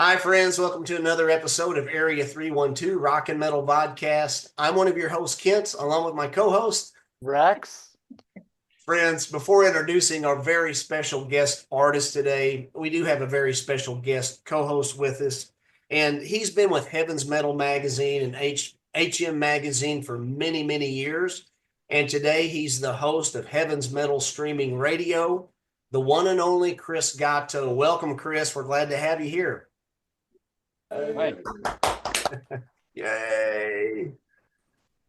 Hi, friends. Welcome to another episode of Area 312 Rock and Metal Podcast. I'm one of your hosts, Kent, along with my co-host, Rex. Friends, before introducing our very special guest artist today, we do have a very special guest co-host with us. And he's been with Heaven's Metal Magazine and HM Magazine for many, many years. And today he's the host of Heaven's Metal Streaming Radio, the one and only Chris Gatto. Welcome, Chris. We're glad to have you here. Hi. Yay.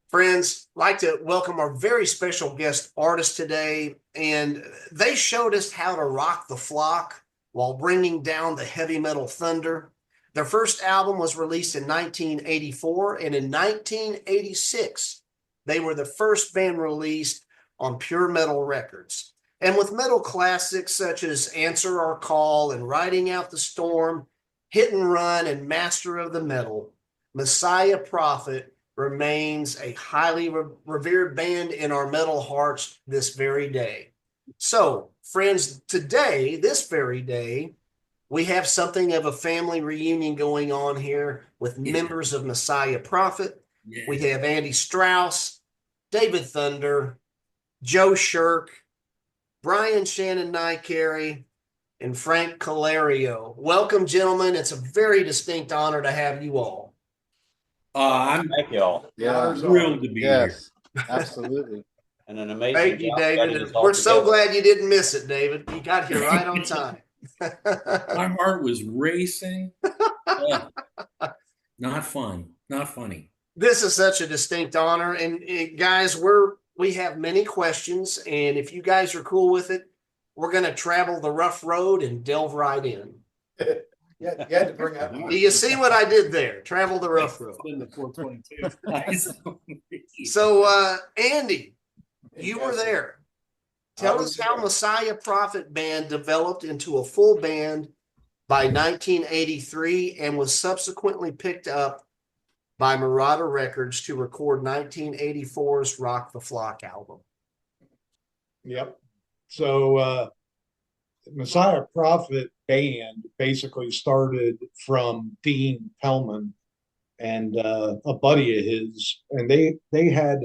Friends, like to welcome our very special guest artist today. And they showed us how to rock the flock while bringing down the heavy metal thunder. Their first album was released in 1984, and in 1986, they were the first band released on Pure Metal Records. And with metal classics such as Answer Our Call and Riding Out the Storm, Hit and Run, and Master of the Metal, Messiah Prophet remains a highly revered band in our metal hearts this very day. So, friends, today, this very day, we have something of a family reunion going on here with members of Messiah Prophet. Yeah. We have Andy Strauss, David Thunder, Joe Shirk, Brian Shannon Nicarry, and Frank Caloiaro. Welcome, gentlemen. It's a very distinct honor to have you all. Thank you all. Yeah, thrilled to be here. Absolutely. And an amazing Thank you, job David. getting us all We're so together. glad you didn't miss it, David. You got here right on time. My heart was racing. Not fun. Not funny. This is such a distinct honor. And guys, we have many questions. And if you guys are cool with it, we're going to travel the rough road and delve right in. Yeah, you had to bring up. Do you see what I did there? Travel the rough road. The 422. So, Andy, you were there. Tell us how Messiah Prophet Band developed into a full band by 1983 and was subsequently picked up by Marauder Records to record 1984's Rock the Flock album. Yep. So Messiah Prophet Band basically started from Dean Pellman and a buddy of his, and they had,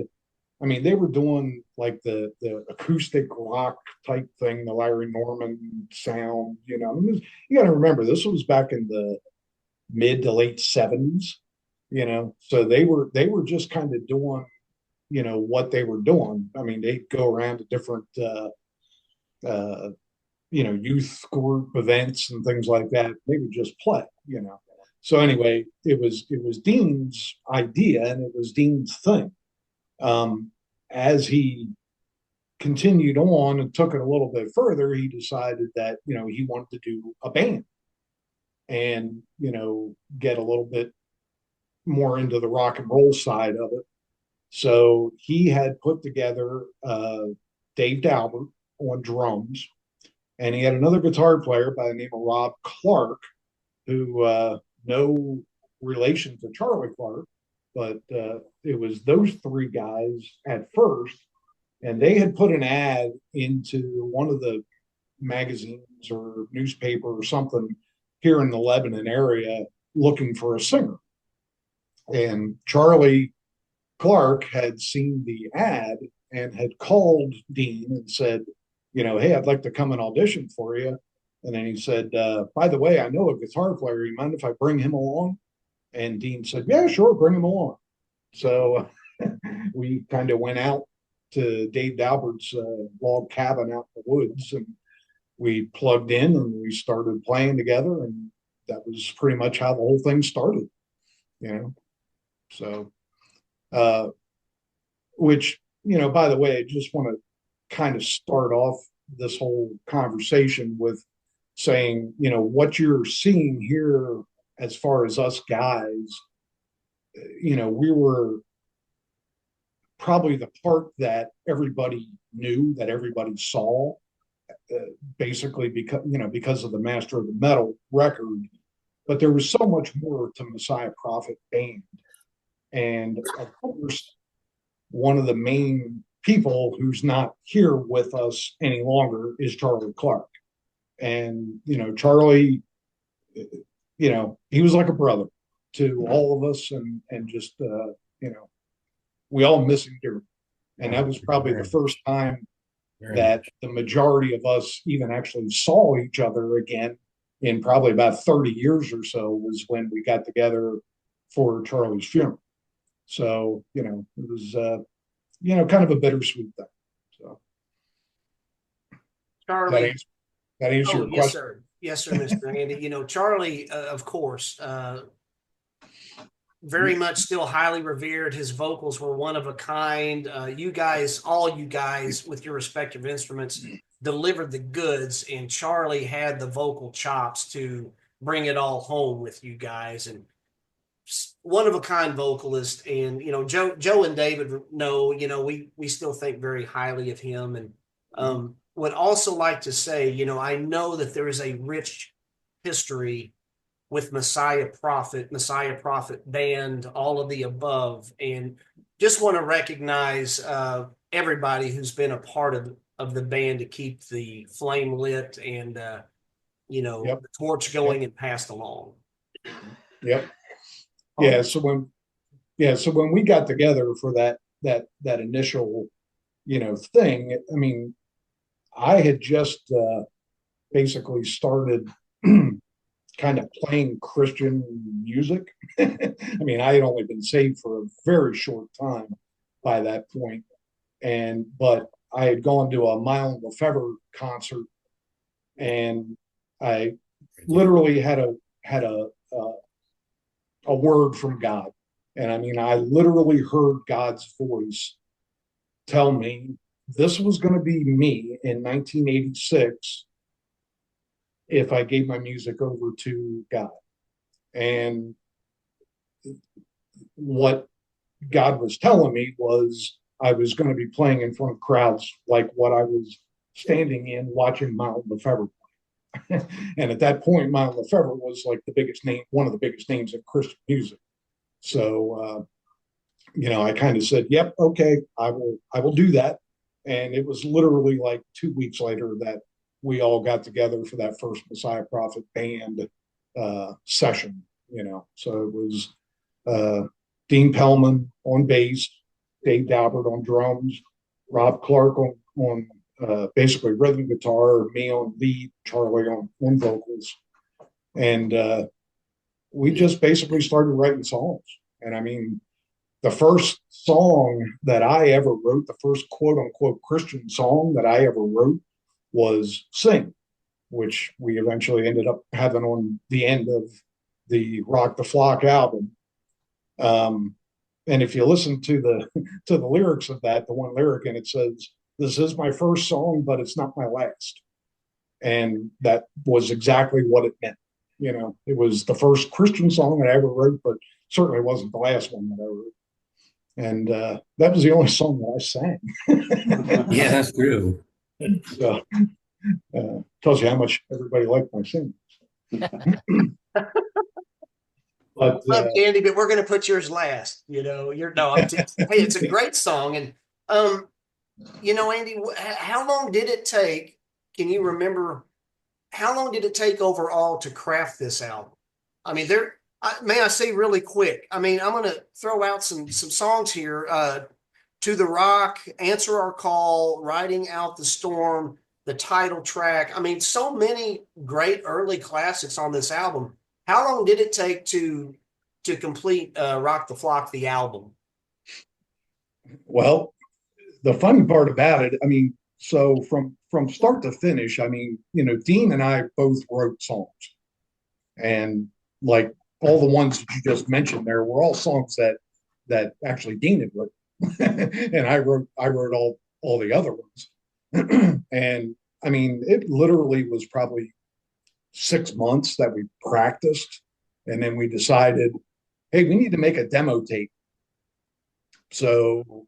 I mean, they were doing like the acoustic rock type thing, the Larry Norman sound, you know. You got to remember, this was back in the mid to late 70s, you know. So they were just kind of doing, you know, what they were doing. I mean, they'd go around to different you know, youth group events and things like that. They would just play, you know. So anyway, it was Dean's idea and it was Dean's thing. As he continued on and took it a little bit further, he decided that, you know, he wanted to do a band and, you know, get a little bit more into the rock and roll side of it. So he had put together Dave Dalbert on drums, and he had another guitar player by the name of Rob Clark, who no relation to Charlie Clark, but it was those three guys at first, and they had put an ad into one of the magazines or newspaper or something here in the Lebanon area looking for a singer. And Charlie Clark had seen the ad and had called Dean and said, you know, hey, I'd like to come and audition for you. And then he said, by the way, I know a guitar player. You mind if I bring him along? And Dean said, yeah, sure, bring him along. So we kind of went out to Dave Dalbert's log cabin out in the woods, and we plugged in and we started playing together. And that was pretty much how the whole thing started, you know. So, which, you know, by the way, I just want to kind of start off this whole conversation with saying, you know, what you're seeing here as far as us guys, you know, we were probably the part that everybody knew, that everybody saw, basically because of the Master of the Metal record. But there was so much more to Messiah Prophet Band. And of course, one of the main people who's not here with us any longer is Charlie Clark. And, you know, Charlie he was like a brother to all of us, and just we all miss him dearly. And that was probably the first time that the majority of us even actually saw each other again in probably about 30 years or so, was when we got together for Charlie's funeral. So, it was, kind of a bittersweet thing. So Charlie. that answer your Yes, question? sir. Yes, sir, Mr. Andy. Charlie, of course, very much still highly revered. His vocals were one of a kind. You guys, all you guys with your respective instruments, delivered the goods, and Charlie had the vocal chops to bring it all home with you guys. And one of a kind vocalist. And Joe and David know, we still think very highly of him. And would also like to say, I know that there is a rich history with Messiah Prophet Band, all of the above, and just want to recognize everybody who's been a part of the band to keep the flame lit and Yep. the torch going and passed along. Yep. Yeah. So when we got together for that initial, thing, I mean, I had just basically started kind of playing Christian music. I mean, I had only been saved for a very short time by that point, but I had gone to a Mile Lefevre concert, and I literally had a word from God. And I mean, I literally heard God's voice tell me this was going to be me in 1986 if I gave my music over to God. And what God was telling me was I was going to be playing in front of crowds like what I was standing in watching Mile Lefevre play. And at that point, Mile Lefevre was like the biggest name, one of the biggest names in Christian music. So, I kind of said, yep, okay, I will do that. And it was literally like 2 weeks later that we all got together for that first Messiah Prophet Band session, So it was Dean Pellman on bass, Dave Daubert on drums, Rob Clark on basically rhythm guitar, me on lead, Charlie on vocals. And we just basically started writing songs. And I mean, the first song that I ever wrote, the first quote unquote Christian song that I ever wrote, was Sing, which we eventually ended up having on the end of the Rock the Flock album. And if you listen to the lyrics of that, the one lyric, and it says, "This is my first song, but it's not my last." And that was exactly what it meant. It was the first Christian song that I ever wrote, but certainly wasn't the last one that I wrote. And that was the only song that I sang. Yeah, that's true. So tells you how much everybody liked my singing. But Andy, but we're going to put yours last. Hey, it's a great song. And Andy, how long did it take? Can you remember how long did it take overall to craft this album? I mean, may I say really quick? I mean, I'm going to throw out some songs here. To the Rock, Answer Our Call, Riding Out the Storm, the title track. I mean, so many great early classics on this album. How long did it take to complete Rock the Flock, the album? Well, the funny part about it, I mean, so from start to finish, I mean, Dean and I both wrote songs, and like all the ones that you just mentioned there were all songs that actually Dean had written. And I wrote all the other ones. And I mean, it literally was probably 6 months that we practiced, and then we decided, hey, we need to make a demo tape. So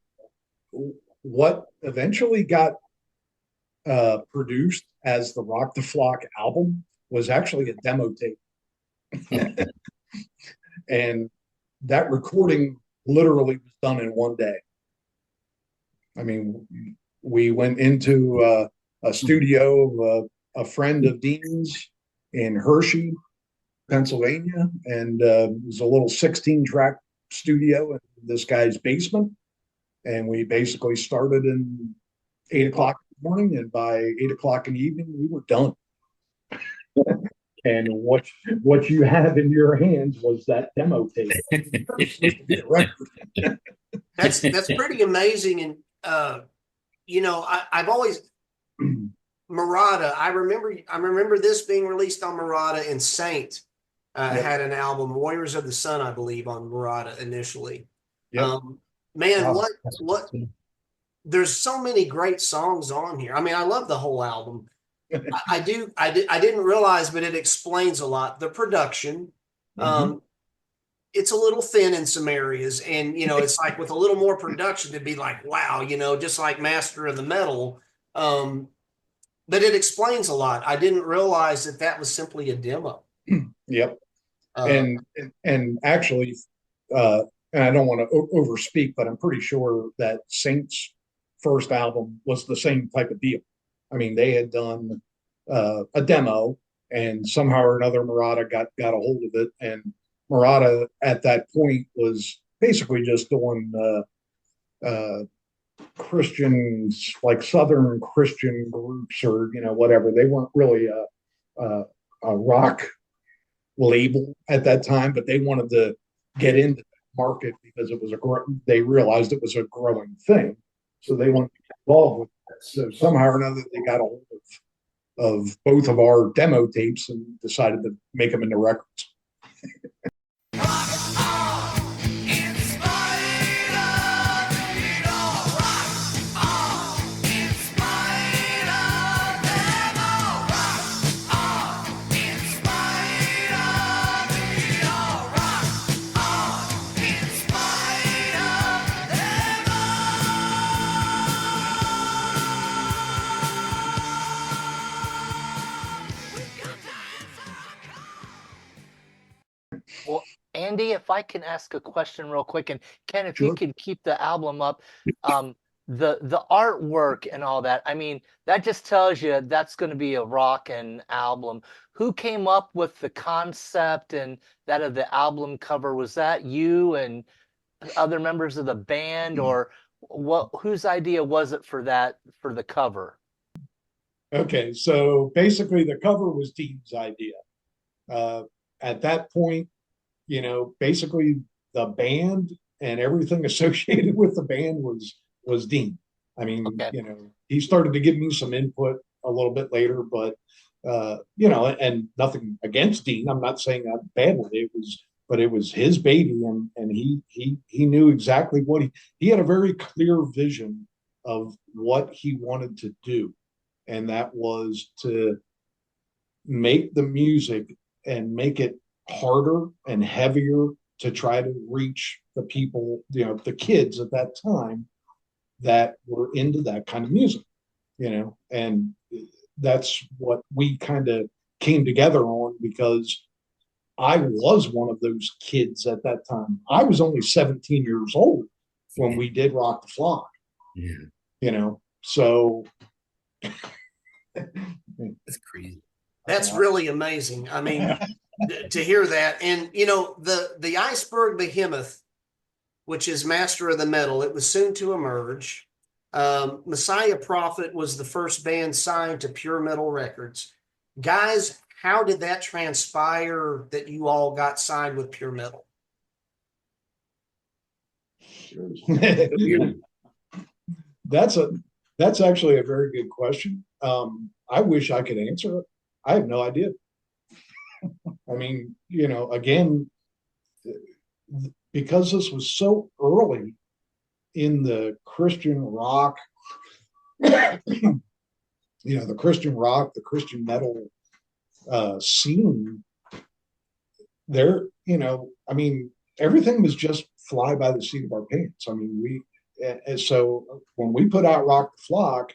what eventually got produced as the Rock the Flock album was actually a demo tape. And that recording literally was done in one day. I mean, we went into a studio of a friend of Dean's in Hershey, Pennsylvania, and it was a little 16-track studio in this guy's basement. And we basically started in 8 o'clock in the morning, and by 8 o'clock in the evening, we were done. And what you have in your hands was that demo tape. That's pretty amazing. And I've always Murata. I remember this being released on Murata, and Saint had an album, Warriors of the Sun, I believe, on Murata initially. Yep. Man, what? There's so many great songs on here. I mean, I love the whole album. I didn't realize, but it explains a lot. The production, it's a little thin in some areas, and it's like with a little more production to be like, wow, just like Master of the Metal. But it explains a lot. I didn't realize that was simply a demo. Yep. And actually, and I don't want to overspeak, but I'm pretty sure that Saint's first album was the same type of deal. I mean, they had done a demo, and somehow or another, Murata got a hold of it. And Murata at that point was basically just doing Christians, like Southern Christian groups, or whatever. They weren't really a rock label at that time, but they wanted to get into the market because it was they realized it was a growing thing, so they wanted to get involved with it. So somehow or another, they got a hold of both of our demo tapes and decided to make them into records. Well, Andy, if I can ask a question real quick, and Ken, if you Sure. could keep the album up, the artwork and all that, I mean, that just tells you that's going to be a rockin' album. Who came up with the concept and that of the album cover? Was that you and other members of the band, or whose idea was it for the cover? Okay, so basically the cover was Dean's idea. At that point, basically the band and everything associated with the band was Dean. I mean, Okay. He started to give me some input a little bit later, but and nothing against Dean. I'm not saying that badly. It was his baby, and he knew exactly what he had a very clear vision of what he wanted to do, and that was to make the music and make it harder and heavier to try to reach the people, the kids at that time that were into that kind of music, and that's what we kind of came together on, because I was one of those kids at that time. I was only 17 years old when we did Rock the Flock, so That's crazy. That's really amazing. I mean, to hear that. And, the Iceberg Behemoth, which is Master of the Metal, it was soon to emerge. Messiah Prophet was the first band signed to Pure Metal Records. Guys, how did that transpire that you all got signed with Pure Metal? That's actually a very good question. I wish I could answer it. I have no idea. I mean, again, because this was so early in the Christian rock, the Christian metal scene, there, I mean, everything was just fly by the seat of our pants. I mean, so when we put out Rock the Flock,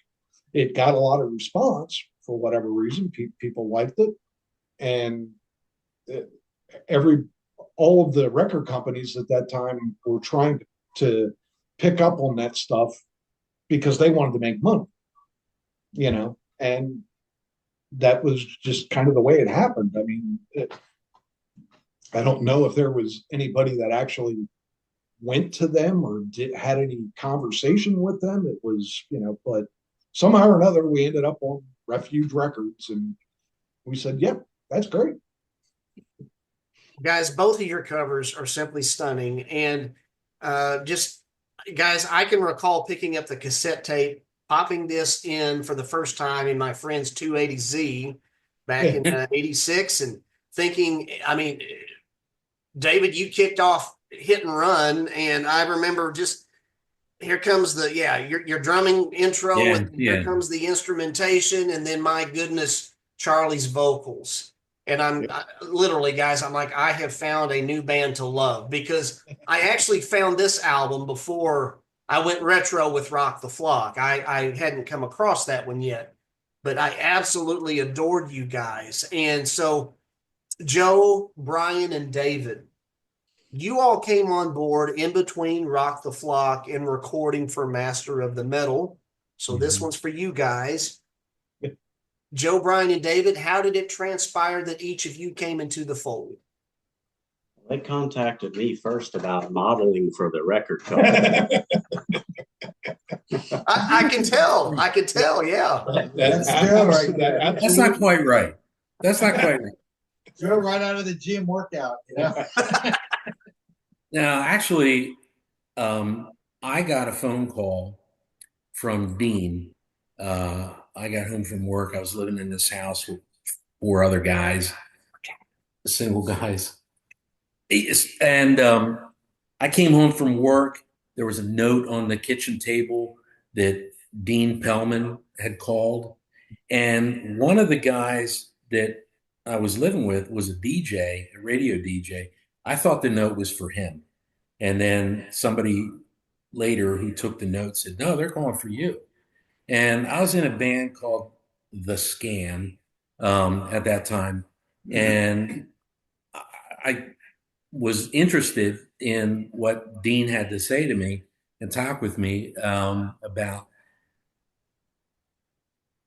it got a lot of response for whatever reason. People liked it, and all of the record companies at that time were trying to pick up on that stuff because they wanted to make money, and that was just kind of the way it happened. I mean, I don't know if there was anybody that actually went to them or had any conversation with them. It was, but somehow or another, we ended up on Refuge Records, and we said, "Yep, that's great." Guys, both of your covers are simply stunning. And just, guys, I can recall picking up the cassette tape, popping this in for the first time in my friend's 280Z back in 86, and thinking, I mean, David, you kicked off Hit and Run, and I remember just here comes your drumming intro, Yeah, and here yeah. comes the instrumentation, and then my goodness, Charlie's vocals. And literally, guys, I'm like, I have found a new band to love, because I actually found this album before I went retro with Rock the Flock. I hadn't come across that one yet, but I absolutely adored you guys. And so Joe, Brian, and David, you all came on board in between Rock the Flock and recording for Master of the Metal. So this one's for you guys. Joe, Brian, and David, how did it transpire that each of you came into the fold? They contacted me first about modeling for the record cover. I can tell. I can tell. Yeah. That's Joe right there. That's not quite right. That's not quite right. Joe right out of the gym workout. Now, actually, I got a phone call from Dean. I got home from work. I was living in this house with 4 other guys, single guys. And I came home from work. There was a note on the kitchen table that Dean Pellman had called. And one of the guys that I was living with was a DJ, a radio DJ. I thought the note was for him. And then somebody later who took the note said, "No, they're calling for you." And I was in a band called The Scan at that time. And I was interested in what Dean had to say to me and talk with me about.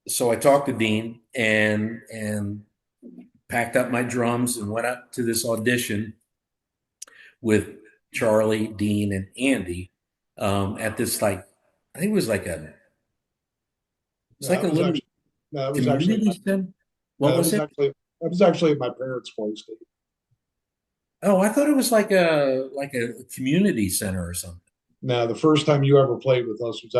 So I talked to Dean and packed up my drums and went up to this audition with Charlie, Dean, and Andy at this, like, I think it was like a little No, it was community center. What was it? That was actually at my parents' place. Dave. Oh, I thought it was like a community center or something. No, the first time you ever played with us was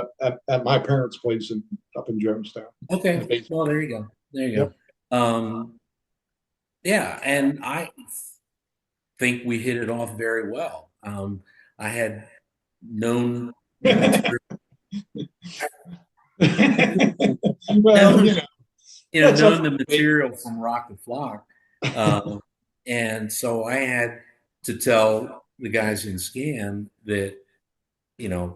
at my parents' place up in Jonestown. Okay. Well, there you go. There you go. Yeah, and I think we hit it off very well. I had known Well, known the material from Rock the Flock. And so I had to tell the guys in Scan that,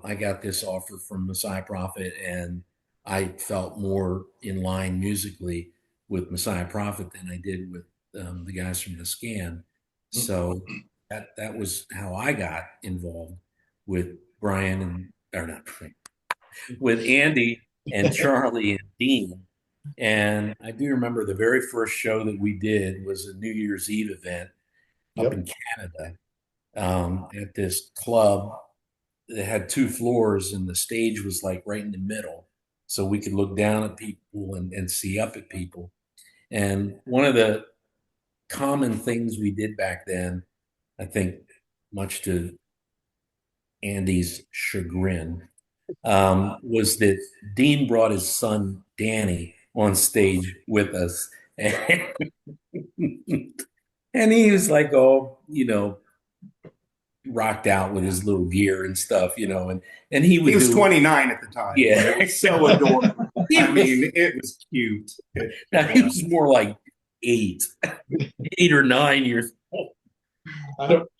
I got this offer from Messiah Prophet, and I felt more in line musically with Messiah Prophet than I did with the guys from the Scan. So that was how I got involved with with Andy and Charlie and Dean. And I do remember the very first show that we did was a New Year's Eve event up in Canada at this club that had 2 floors, and the stage was like right in the middle. So we could look down at people and see up at people. And one of the common things we did back then, I think much to Andy's chagrin, was that Dean brought his son Danny on stage with us. And he was like, rocked out with his little gear and stuff, and he was 29 at the time. Yeah. It was so adorable. I mean, it was cute. Now, he was more like 8 or 9 years old.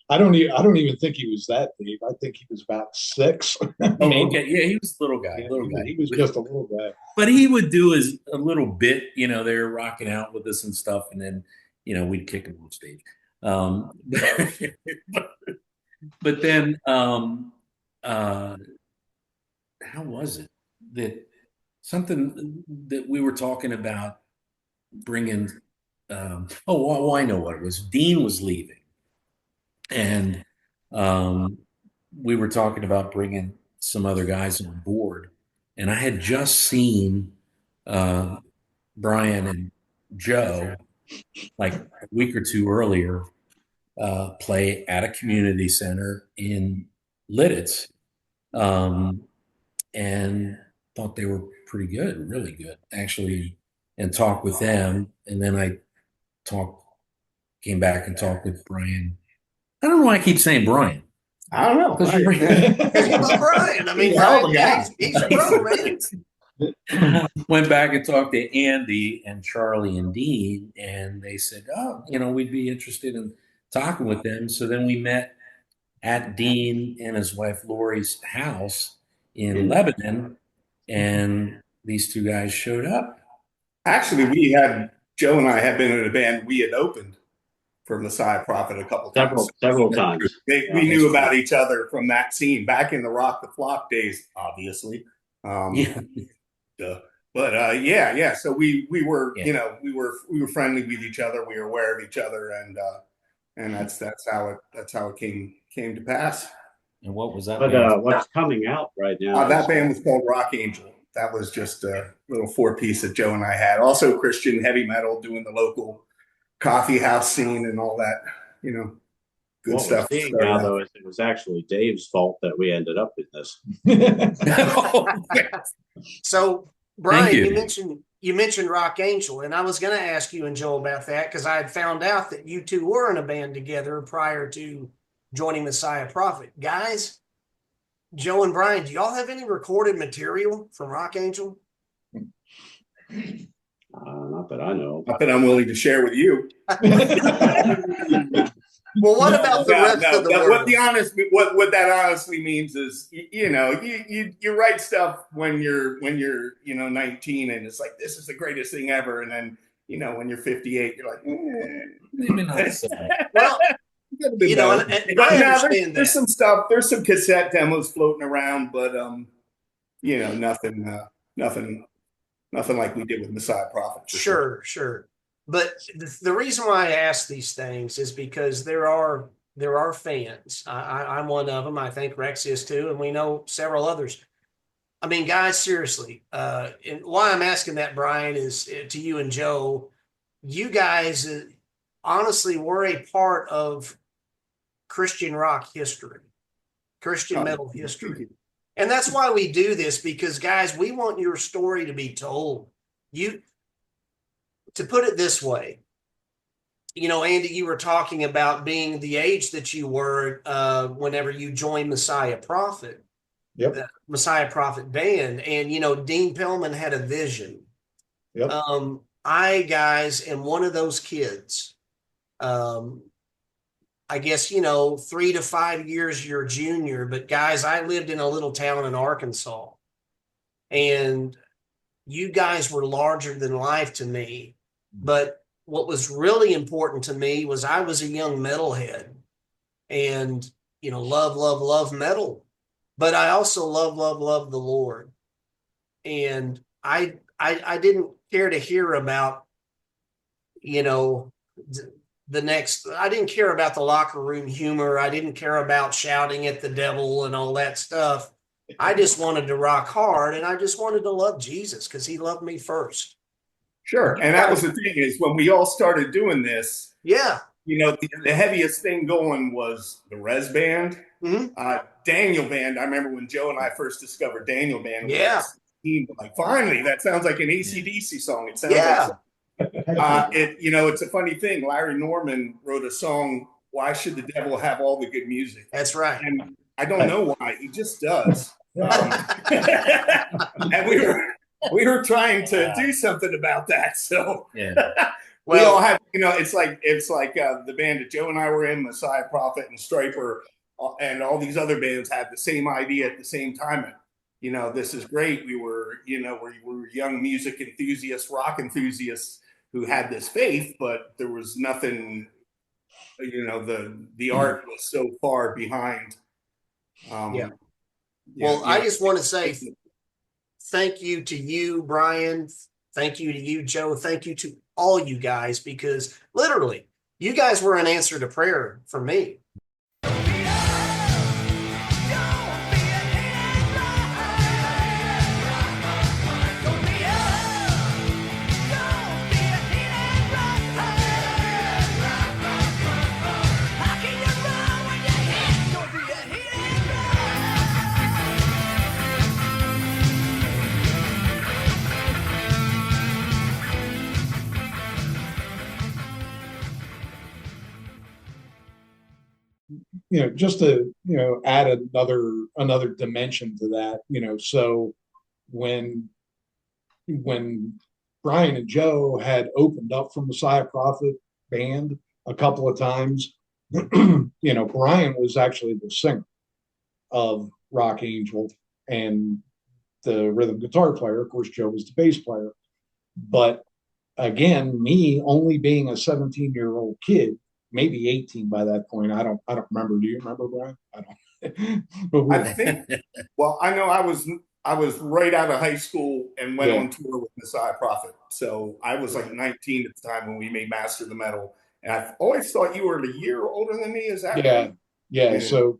I don't even think he was that deep. I think he was about 6. Okay. Yeah, he was a little guy. He was just a little guy. But he would do a little bit, they were rocking out with us and stuff, and then, we'd kick him on stage. But then, how was it that something that we were talking about bringing? I know what it was. Dean was leaving, And we were talking about bringing some other guys on board. And I had just seen Brian and Joe like a week or two earlier play at a community center in Lidditz, and thought they were pretty good, really good, actually, and talked with them. And then I came back and talked with Brian. I don't know why I keep saying Brian. I don't know. Because you're Because you love Brian. I mean, He's a hell of Brian, a guy. he's your brother, man. Went back and talked to Andy and Charlie and Dean, and they said, "Oh, we'd be interested in talking with them." So then we met at Dean and his wife Lori's house in Lebanon, and these two guys showed up. Actually, Joe and I had been in a band. We had opened for Messiah Prophet a couple times. Several times. We knew about each other from that scene back in the Rock the Flock days, obviously. Yeah. But yeah. So we were, Yeah. we were friendly with each other. We were aware of each other, and that's how it came to pass. And what was that? But what's coming out right now? That band was called Rock Angel. That was just a little 4-piece that Joe and I had. Also Christian heavy metal, doing the local coffee house scene and all that, good what stuff. we're seeing now, though, is it was actually Dave's fault that we ended up in this. So, Brian, Thank you. you mentioned Rock Angel, and I was going to ask you and Joel about that because I had found out that you two were in a band together prior to joining Messiah Prophet. Guys, Joe and Brian, do y'all have any recorded material from Rock Angel? Not that I know. Not that I'm willing to share with you. Well, what about the rest of the world? What that honestly means is, you write stuff when you're 19, and it's like, this is the greatest thing ever, and then when you're 58, you're like, Maybe not so. Well, and I understand there's that. some stuff. There's some cassette demos floating around, but nothing like we did with Messiah Prophet. Sure. But the reason why I ask these things is because there are fans. I'm one of them. I think Rex is too, and we know several others. I mean, guys, seriously. And why I'm asking that, Brian, is to you and Joe. You guys, honestly, were a part of Christian rock history, Christian metal history. And that's why we do this, because, guys, we want your story to be told. To put it this way, Andy, you were talking about being the age that you were whenever you joined Messiah Prophet, the Messiah Prophet band. And, Dean Pillman had a vision. Yep. I, guys, am one of those kids. I guess, 3 to 5 years your junior, but guys, I lived in a little town in Arkansas, and you guys were larger than life to me. But what was really important to me was I was a young metalhead, and, love metal, but I also love the Lord. And I didn't care to hear about, I didn't care about the locker room humor. I didn't care about shouting at the devil and all that stuff. I just wanted to rock hard, and I just wanted to love Jesus because he loved me first. Sure. And that was the thing, is when we all started doing this, yeah, the heaviest thing going was the Res Band. Mm-hmm. Daniel Band. I remember when Joe and I first discovered Daniel Band. Yeah. Like, finally, that sounds like an AC/DC song. It sounds like it's a funny thing. Larry Norman wrote a song, "Why Should the Devil Have All the Good Music?" That's right. And I don't know why. He just does. And we were trying to do something about that. So we all have, it's like the band that Joe and I were in, Messiah Prophet and Striper, and all these other bands had the same idea at the same time. And, this is great. We were young music enthusiasts, rock enthusiasts who had this faith, but there was nothing, the art was so far behind. I just want to say thank you to you, Brian. Thank you to you, Joe. Thank you to all you guys, because literally you guys were an answer to prayer for me. just to, add another dimension to that, so when Brian and Joe had opened up for Messiah Prophet band a couple of times, Brian was actually the singer of Rock Angel and the rhythm guitar player. Of course, Joe was the bass player. But again, me only being a 17-year-old kid, maybe 18 by that point. I don't remember. Do you remember, Brian? I don't. But I think. Well, I know I was right out of high school and went on tour with Messiah Prophet. So I was like 19 at the time when we made Master of the Metal. And I've always thought you were a year older than me. Is that right? Yeah. So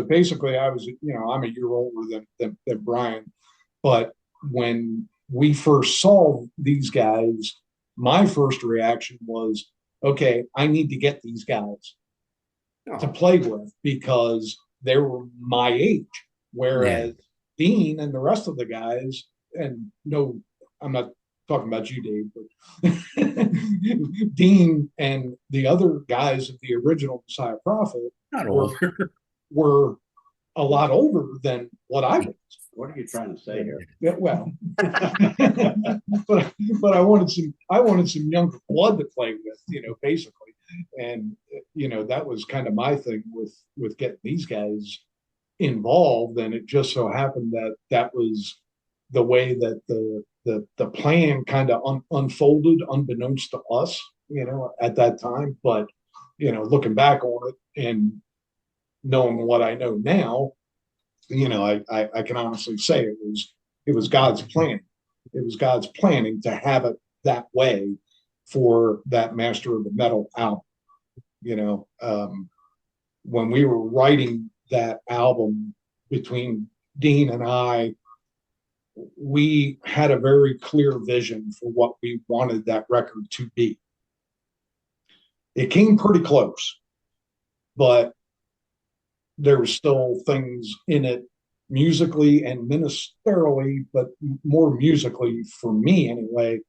basically I was, I'm a year older than Brian. But when we first saw these guys, my first reaction was, okay, I need to get these guys to play with because they were my age. Whereas Dean and the rest of the guys, and no, I'm not talking about you, Dave, but Dean and the other guys of the original Messiah Prophet were a lot older than what I was. What are you trying to say here? Yeah, well, but I wanted some younger blood to play with, basically, and that was kind of my thing with getting these guys involved, and it just so happened that was the way that the plan kind of unfolded, unbeknownst to us, at that time. But looking back on it and knowing what I know now, I can honestly say it was God's plan. It was God's planning to have it that way for that Master of the Metal album. When we were writing that album between Dean and I, we had a very clear vision for what we wanted that record to be. It came pretty close, but there were still things in it musically and ministerially, but more musically for me anyway,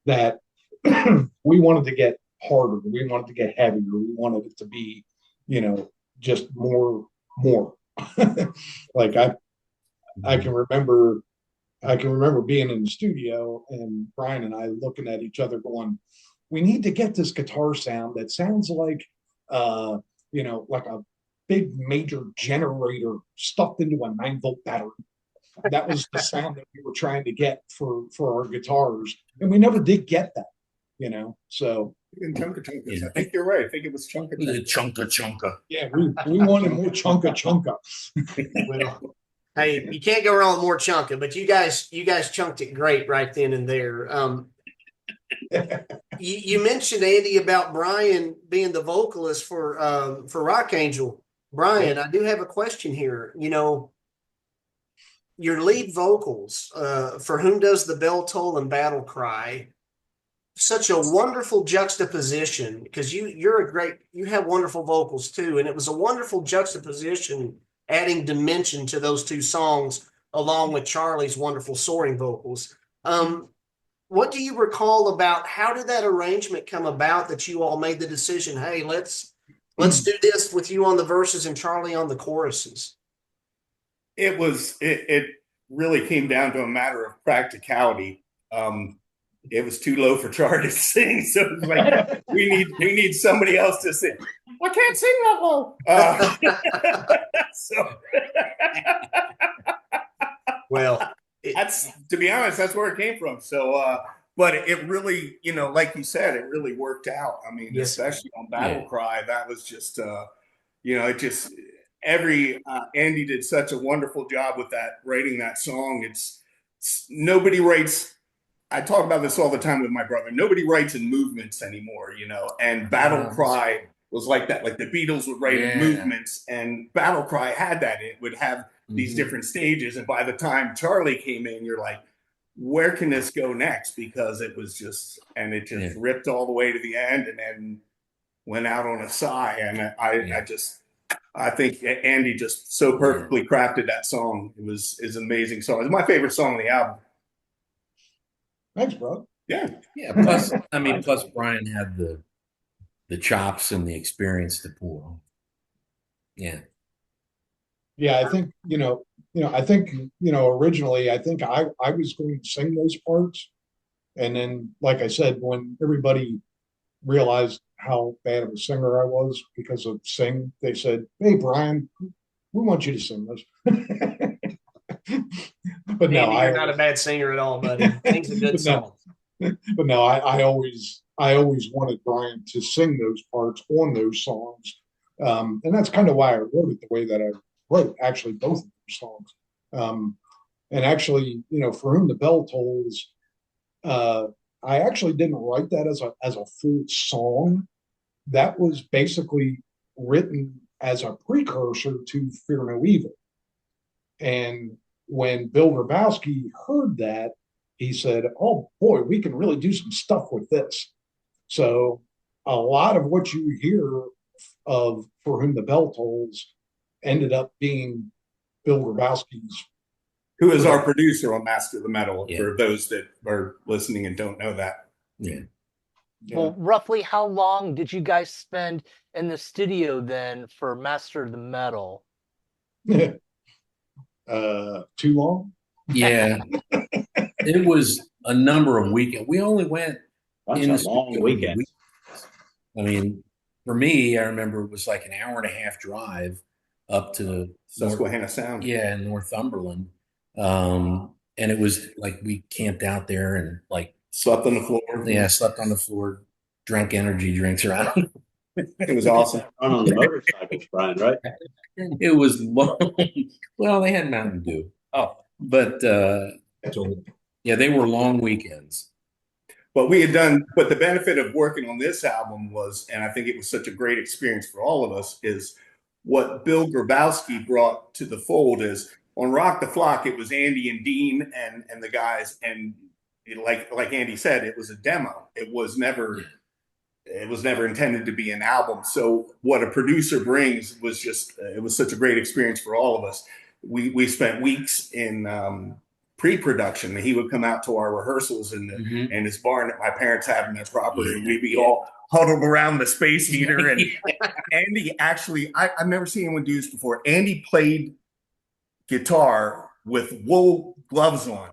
that we wanted to get harder. We wanted to get heavier. We wanted it to be, just more. Like I can remember being in the studio and Brian and I looking at each other going, we need to get this guitar sound that sounds like like a big major generator stuffed into a 9-volt battery. That was the sound that we were trying to get for our guitars, and we never did get that. So I think you're right. I think it was chunka chunka. Yeah, we wanted more chunka. Well, hey, you can't go wrong with more chunka, but you guys chunked it great right then and there. You mentioned, Andy, about Brian being the vocalist for Rock Angel. Brian, I do have a question here. Your lead vocals, For Whom Does the Bell Toll and Battle Cry, such a wonderful juxtaposition, because you have wonderful vocals too, and it was a wonderful juxtaposition, adding dimension to those two songs along with Charlie's wonderful soaring vocals. What do you recall about how did that arrangement come about that you all made the decision, hey, let's do this with you on the verses and Charlie on the choruses? It really came down to a matter of practicality. It was too low for Charlie to sing, so it was like we need somebody else to sing. I can't sing that low. Well, that's, to be honest, that's where it came from. So, but it really, like you said, it really worked out. I mean, especially on Battle Cry, that was just, it just Andy did such a wonderful job with that, writing that song. Nobody writes. I talk about this all the time with my brother. Nobody writes in movements anymore, and Battle Cry was like that. Like the Beatles would write in movements, and Battle Cry had that. It would have these different stages. And by the time Charlie came in, you're like, where can this go next? Because it ripped all the way to the end and then went out on a sigh. And I think Andy just so perfectly crafted that song. It's an amazing song. It's my favorite song on the album. Thanks, bro. Yeah. Plus Brian had the chops and the experience to pull on. Yeah. Yeah, I think, originally I think I was going to sing those parts. And then, like I said, when everybody realized how bad of a singer I was because of Sing, they said, "Hey, Brian, we want you to sing this." But no, Andy, you're not a bad singer at all, buddy. Sings a good but no, song. but no, I always wanted Brian to sing those parts on those songs, and that's kind of why I wrote it the way that I wrote. Actually, both of those songs, and actually, for whom the bell tolls, I actually didn't write that as a full song. That was basically written as a precursor to Fear No Evil. And when Bill Grabowski heard that, he said, "Oh boy, we can really do some stuff with this." So a lot of what you hear of For Whom the Bell Tolls ended up being Bill Grabowski's. Who is our producer on Master of the Metal, Yeah. for those that are listening and don't know that. Yeah. Well, roughly how long did you guys spend in the studio then for Master of the Metal? Too long? Yeah. It was a number of weekends. We only went Bunch in of the long studio weekends. I mean, for me, I remember it was like an hour and a half drive up to Susquehanna Sound. Yeah, in Northumberland. And it was like we camped out there and like Slept on the floor. Yeah, slept on the floor, drank energy drinks around. It was awesome. Run on the motorcycles, Brian, right? It was long. Well, they had Mountain Dew. Oh, But yeah, they were long weekends. but the benefit of working on this album was, and I think it was such a great experience for all of us, is what Bill Grabowski brought to the fold is on Rock the Flock, it was Andy and Dean and the guys. And like Andy said, it was a demo. It was never intended to be an album. So what a producer brings was just, it was such a great experience for all of us. We spent weeks in pre-production. He would come out to our rehearsals in his barn that my parents had in their property. And we'd be all huddled around the space heater. And Andy actually, I've never seen anyone do this before. Andy played guitar with wool gloves on.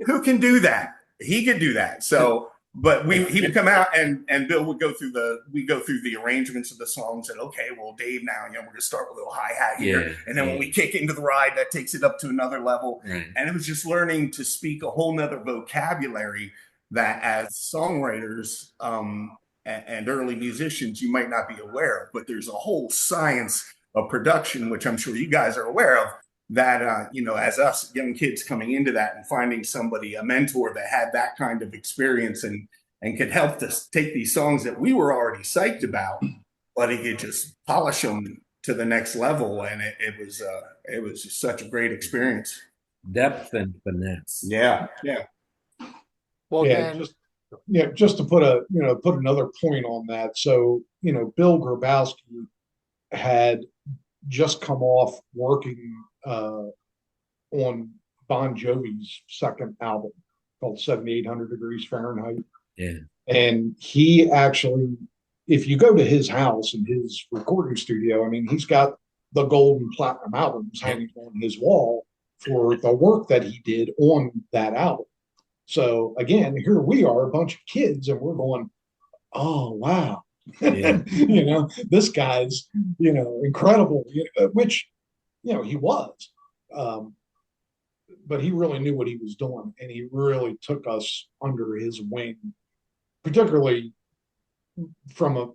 Who can do that? He could do that. So, but he would come out and Bill would go through the arrangements of the songs, and okay, well, Dave, now we're gonna start with a little hi-hat here. And then when we kick into the ride, that takes it up to another level. Right. And it was just learning to speak a whole nother vocabulary that as songwriters and early musicians you might not be aware of, but there's a whole science of production, which I'm sure you guys are aware of, that as us young kids coming into that and finding somebody, a mentor that had that kind of experience and could help us take these songs that we were already psyched about, but he could just polish them to the next level. And it was just such a great experience. Depth and finesse. Yeah. Well, just to put another point on that. So, Bill Grabowski had just come off working on Bon Jovi's second album called 7,800 Degrees Fahrenheit. Yeah. And he actually, if you go to his house and his recording studio, I mean, he's got the gold and platinum albums hanging on his wall for the work that he did on that album. So again, here we are, a bunch of kids, and we're going, "Oh, wow." Yeah. This guy's, incredible, which, he was. But he really knew what he was doing, and he really took us under his wing, particularly from a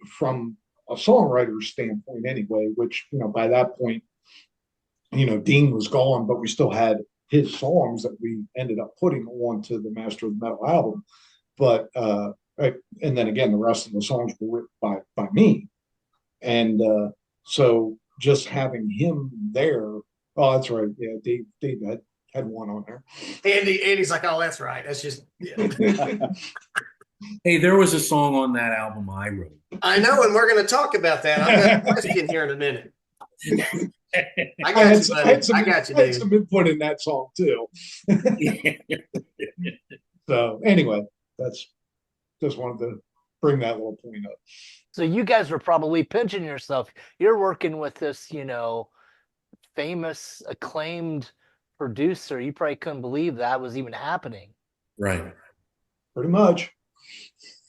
songwriter's standpoint anyway, which, by that point, Dean was gone, but we still had his songs that we ended up putting onto the Master of the Metal album. But, and then again, the rest of the songs were written by me. And so just having him there, oh, that's right. Yeah, Dave had one on there. Andy's like, oh, that's right. That's just, yeah. Hey, there was a song on that album I wrote. I know, and we're going to talk about that. I've got a question here in a minute. I got you, I had some input in that song too. So anyway, that's just wanted to bring that little point up. So you guys were probably pinching yourself. You're working with this, famous, acclaimed producer. You probably couldn't believe that was even happening. Right. Pretty much.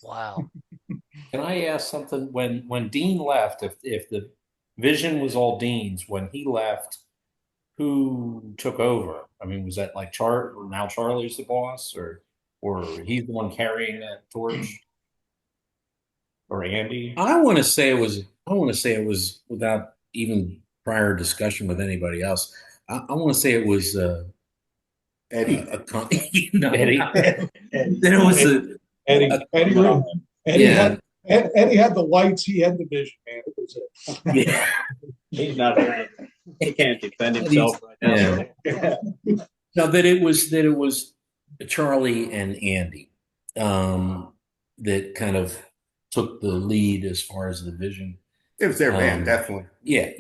Wow. Can I ask something? When Dean left, if the vision was all Dean's, when he left, who took over? I mean, was that like now Charlie's the boss, or he's the one carrying that torch? Or Andy? I want to say it was without even prior discussion with anybody else. I want to say it was Eddie. Eddie. Then it was Eddie had the lights. He had the vision, man. It was it. Yeah. He's not here. He can't defend himself right now. Yeah. No, that it was Charlie and Andy that kind of took the lead as far as the vision. It was their band, definitely. Yeah.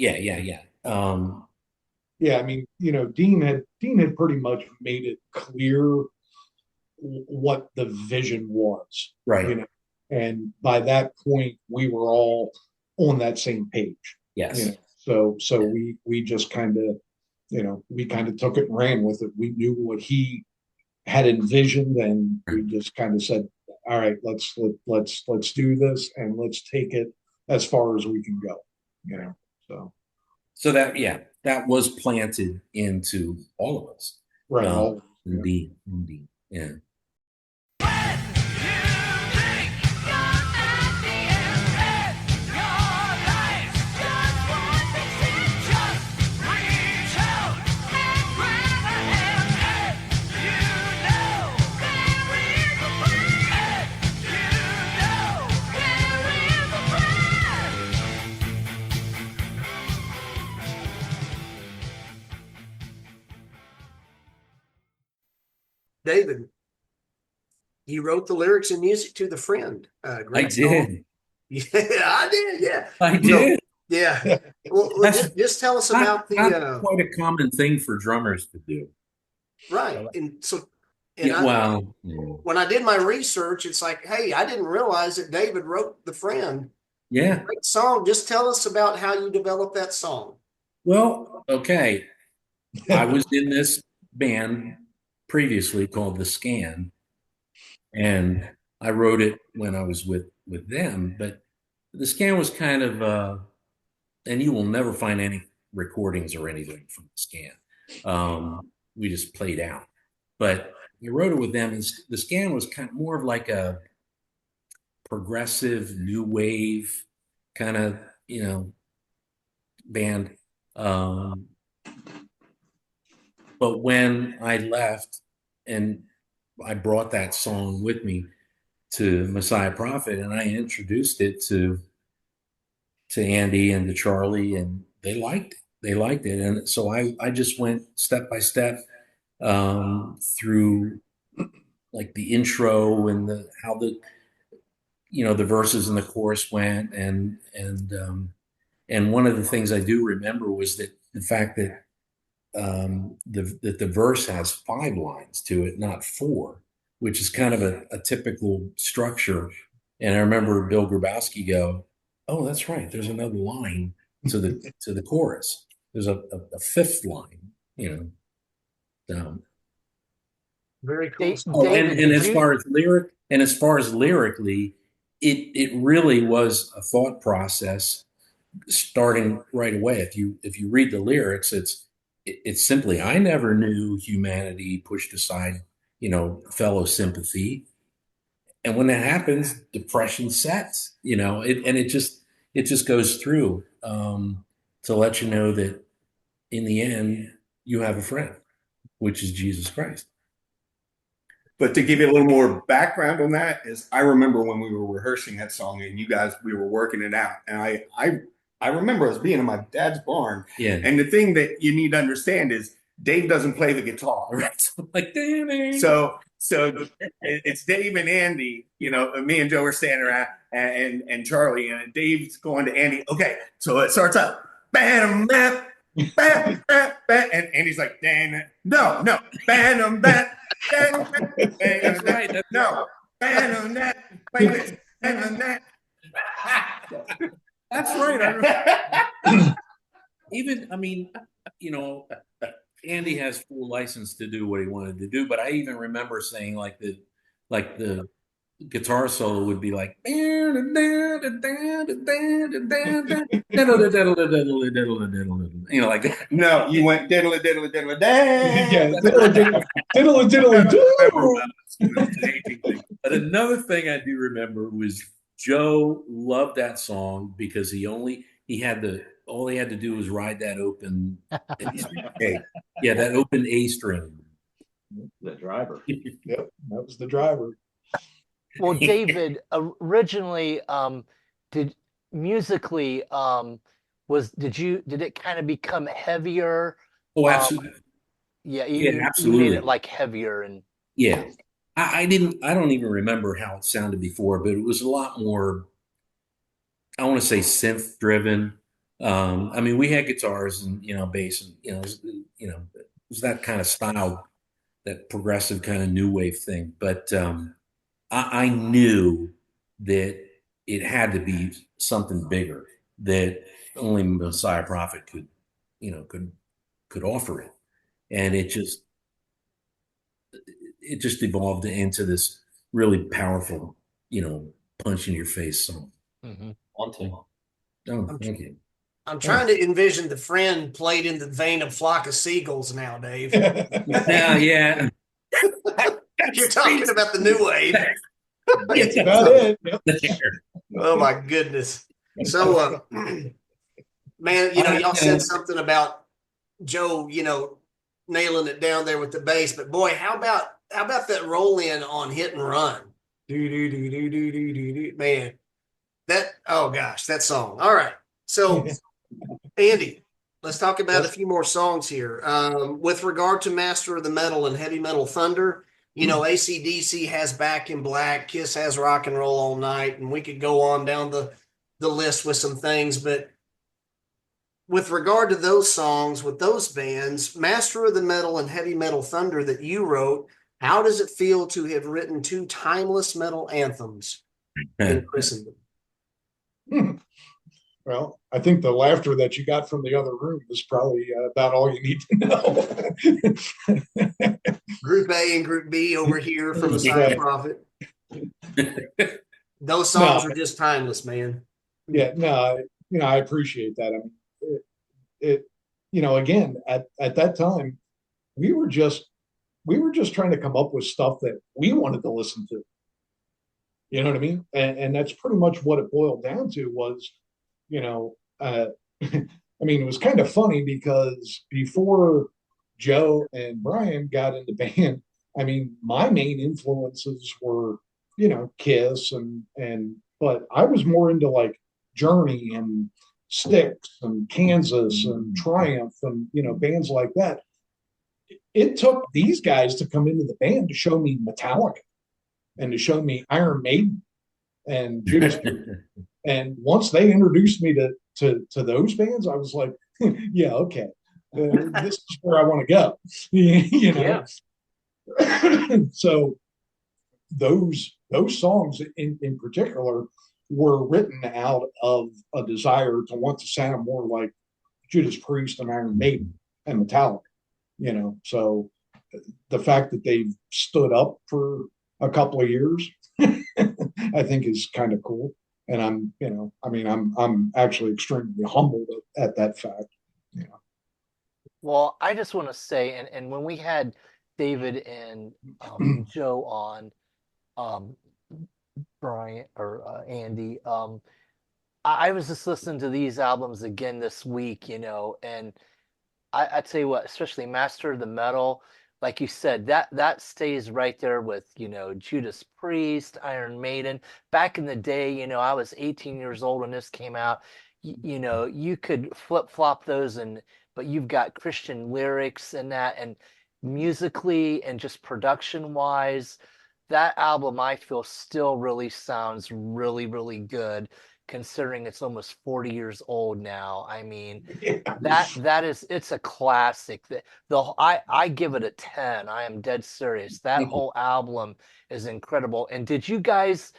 Yeah, I mean, Dean had pretty much made it clear what the vision was. Right. And by that point we were all on that same page. Yes. So we just kind of, we kind of took it and ran with it. We knew what he had envisioned, and we just kind of said, all right, let's do this, and let's take it as far as we can go, So that was planted into all of us. Right. Indeed. Yeah. David, you wrote the lyrics and music to The Friend. Great I song. did. Yeah, I did. Yeah. I did. Yeah. Well, just tell us about not quite a common thing for drummers to do. Right. When I did my research, it's like, hey, I didn't realize that David wrote The Friend. Yeah. Great song. Just tell us about how you developed that song. Well, okay. I was in this band previously called The Scan, and I wrote it when I was with them. But The Scan was kind of, and you will never find any recordings or anything from The Scan. We just played out. But I wrote it with them, and The Scan was kind of more of like a progressive new wave kind of, band. But when I left and I brought that song with me to Messiah Prophet, and I introduced it to Andy and to Charlie, and they liked it. And so I just went step by step through like the intro and how the verses and the chorus went, and one of the things I do remember was that the fact that the verse has 5 lines to it, not 4, which is kind of a typical structure. And I remember Bill Grabowski go, "Oh, that's right. There's another line to the chorus. There's a 5th line, Very cool. And as far as lyrically, it really was a thought process starting right away. If you read the lyrics, it's simply, I never knew humanity pushed aside, fellow sympathy. And when that happens, depression sets, it just goes through to let you know that in the end, you have a friend, which is Jesus Christ. But to give you a little more background on that is, I remember when we were rehearsing that song and we were working it out. And I remember us being in my dad's barn. Yeah. And the thing that you need to understand is Dave doesn't play the guitar. Right. So it's Dave and Andy, me and Joe are standing around, and Charlie, and Dave's going to Andy. Okay. So it starts out, bam, bam, bam, bam, bam, and Andy's like, "Dan, no, bam, bam, bam, bam, That's right. no, bam, bam, like this." That's right. I remember. Even, I mean, you know, Andy has full license to do what he wanted to do, but I even remember saying like the guitar solo would be like, you know, like that. No, you went diddly diddly diddly day. Yeah, diddle diddle do. But another thing I do remember was Joe loved that song because he had to do was ride that open yeah, that open A string. The driver. Yep, that was the driver. Well, David, originally, did musically, did it kind of become heavier? Oh, absolutely. Yeah, Yeah, you absolutely. made it like heavier and Yeah. I don't even remember how it sounded before, but it was a lot more, I want to say synth driven. I mean, we had guitars and, bass and, it was that kind of style, that progressive kind of new wave thing. But I knew that it had to be something bigger that only Messiah Prophet could offer it. And it just evolved into this really powerful, punch in your face song. One, two. Oh, thank you. I'm trying to envision the friend played in the vein of Flock of Seagulls now, Dave. Now, yeah. You're talking about the new wave. That's about it. Yep. Oh my goodness. So, man, y'all said something about Joe, nailing it down there with the bass, but boy, how about that roll in on Hit and Run? Do do do do do do do do. Man, oh gosh, that song. All right, so Andy, let's talk about a few more songs here. With regard to Master of the Metal and Heavy Metal Thunder, AC/DC has Back in Black, Kiss has Rock and Roll All Night, and we could go on down the list with some things, but with regard to those songs with those bands, Master of the Metal and Heavy Metal Thunder that you wrote, how does it feel to have written two timeless metal anthems in Christendom? Well, I think the laughter that you got from the other room is probably about all you need to know. Group A and Group B over here from Messiah Prophet. Those songs are just timeless, man. Yeah, no, I appreciate that. I mean, again, at that time, we were just trying to come up with stuff that we wanted to listen to. You know what I mean? And that's pretty much what it boiled down to was, I mean, it was kind of funny because before Joe and Brian got in the band, I mean, my main influences were, Kiss but I was more into like Journey and Styx and Kansas and Triumph and, bands like that. It took these guys to come into the band to show me Metallica and to show me Iron Maiden and Judas. And once they introduced me to those bands, I was like, yeah, okay, this is where I want to go. Yeah. So those songs in particular were written out of a desire to want to sound more like Judas Priest and Iron Maiden and Metallica. So the fact that they've stood up for a couple of years, I think is kind of cool. And I'm actually extremely humbled at that fact. Well, I just want to say, and when we had David and Joe on, Brian or Andy, I was just listening to these albums again this week, and I tell you what, especially Master of the Metal, like you said, that stays right there with, Judas Priest, Iron Maiden. Back in the day, I was 18 years old when this came out. You could flip-flop those, but you've got Christian lyrics in that, and musically and just production-wise, that album I feel still really sounds really, really good, considering it's almost 40 years old now. I mean, it's a classic. I give it a 10. I am dead serious. That whole album is incredible. And did you guys,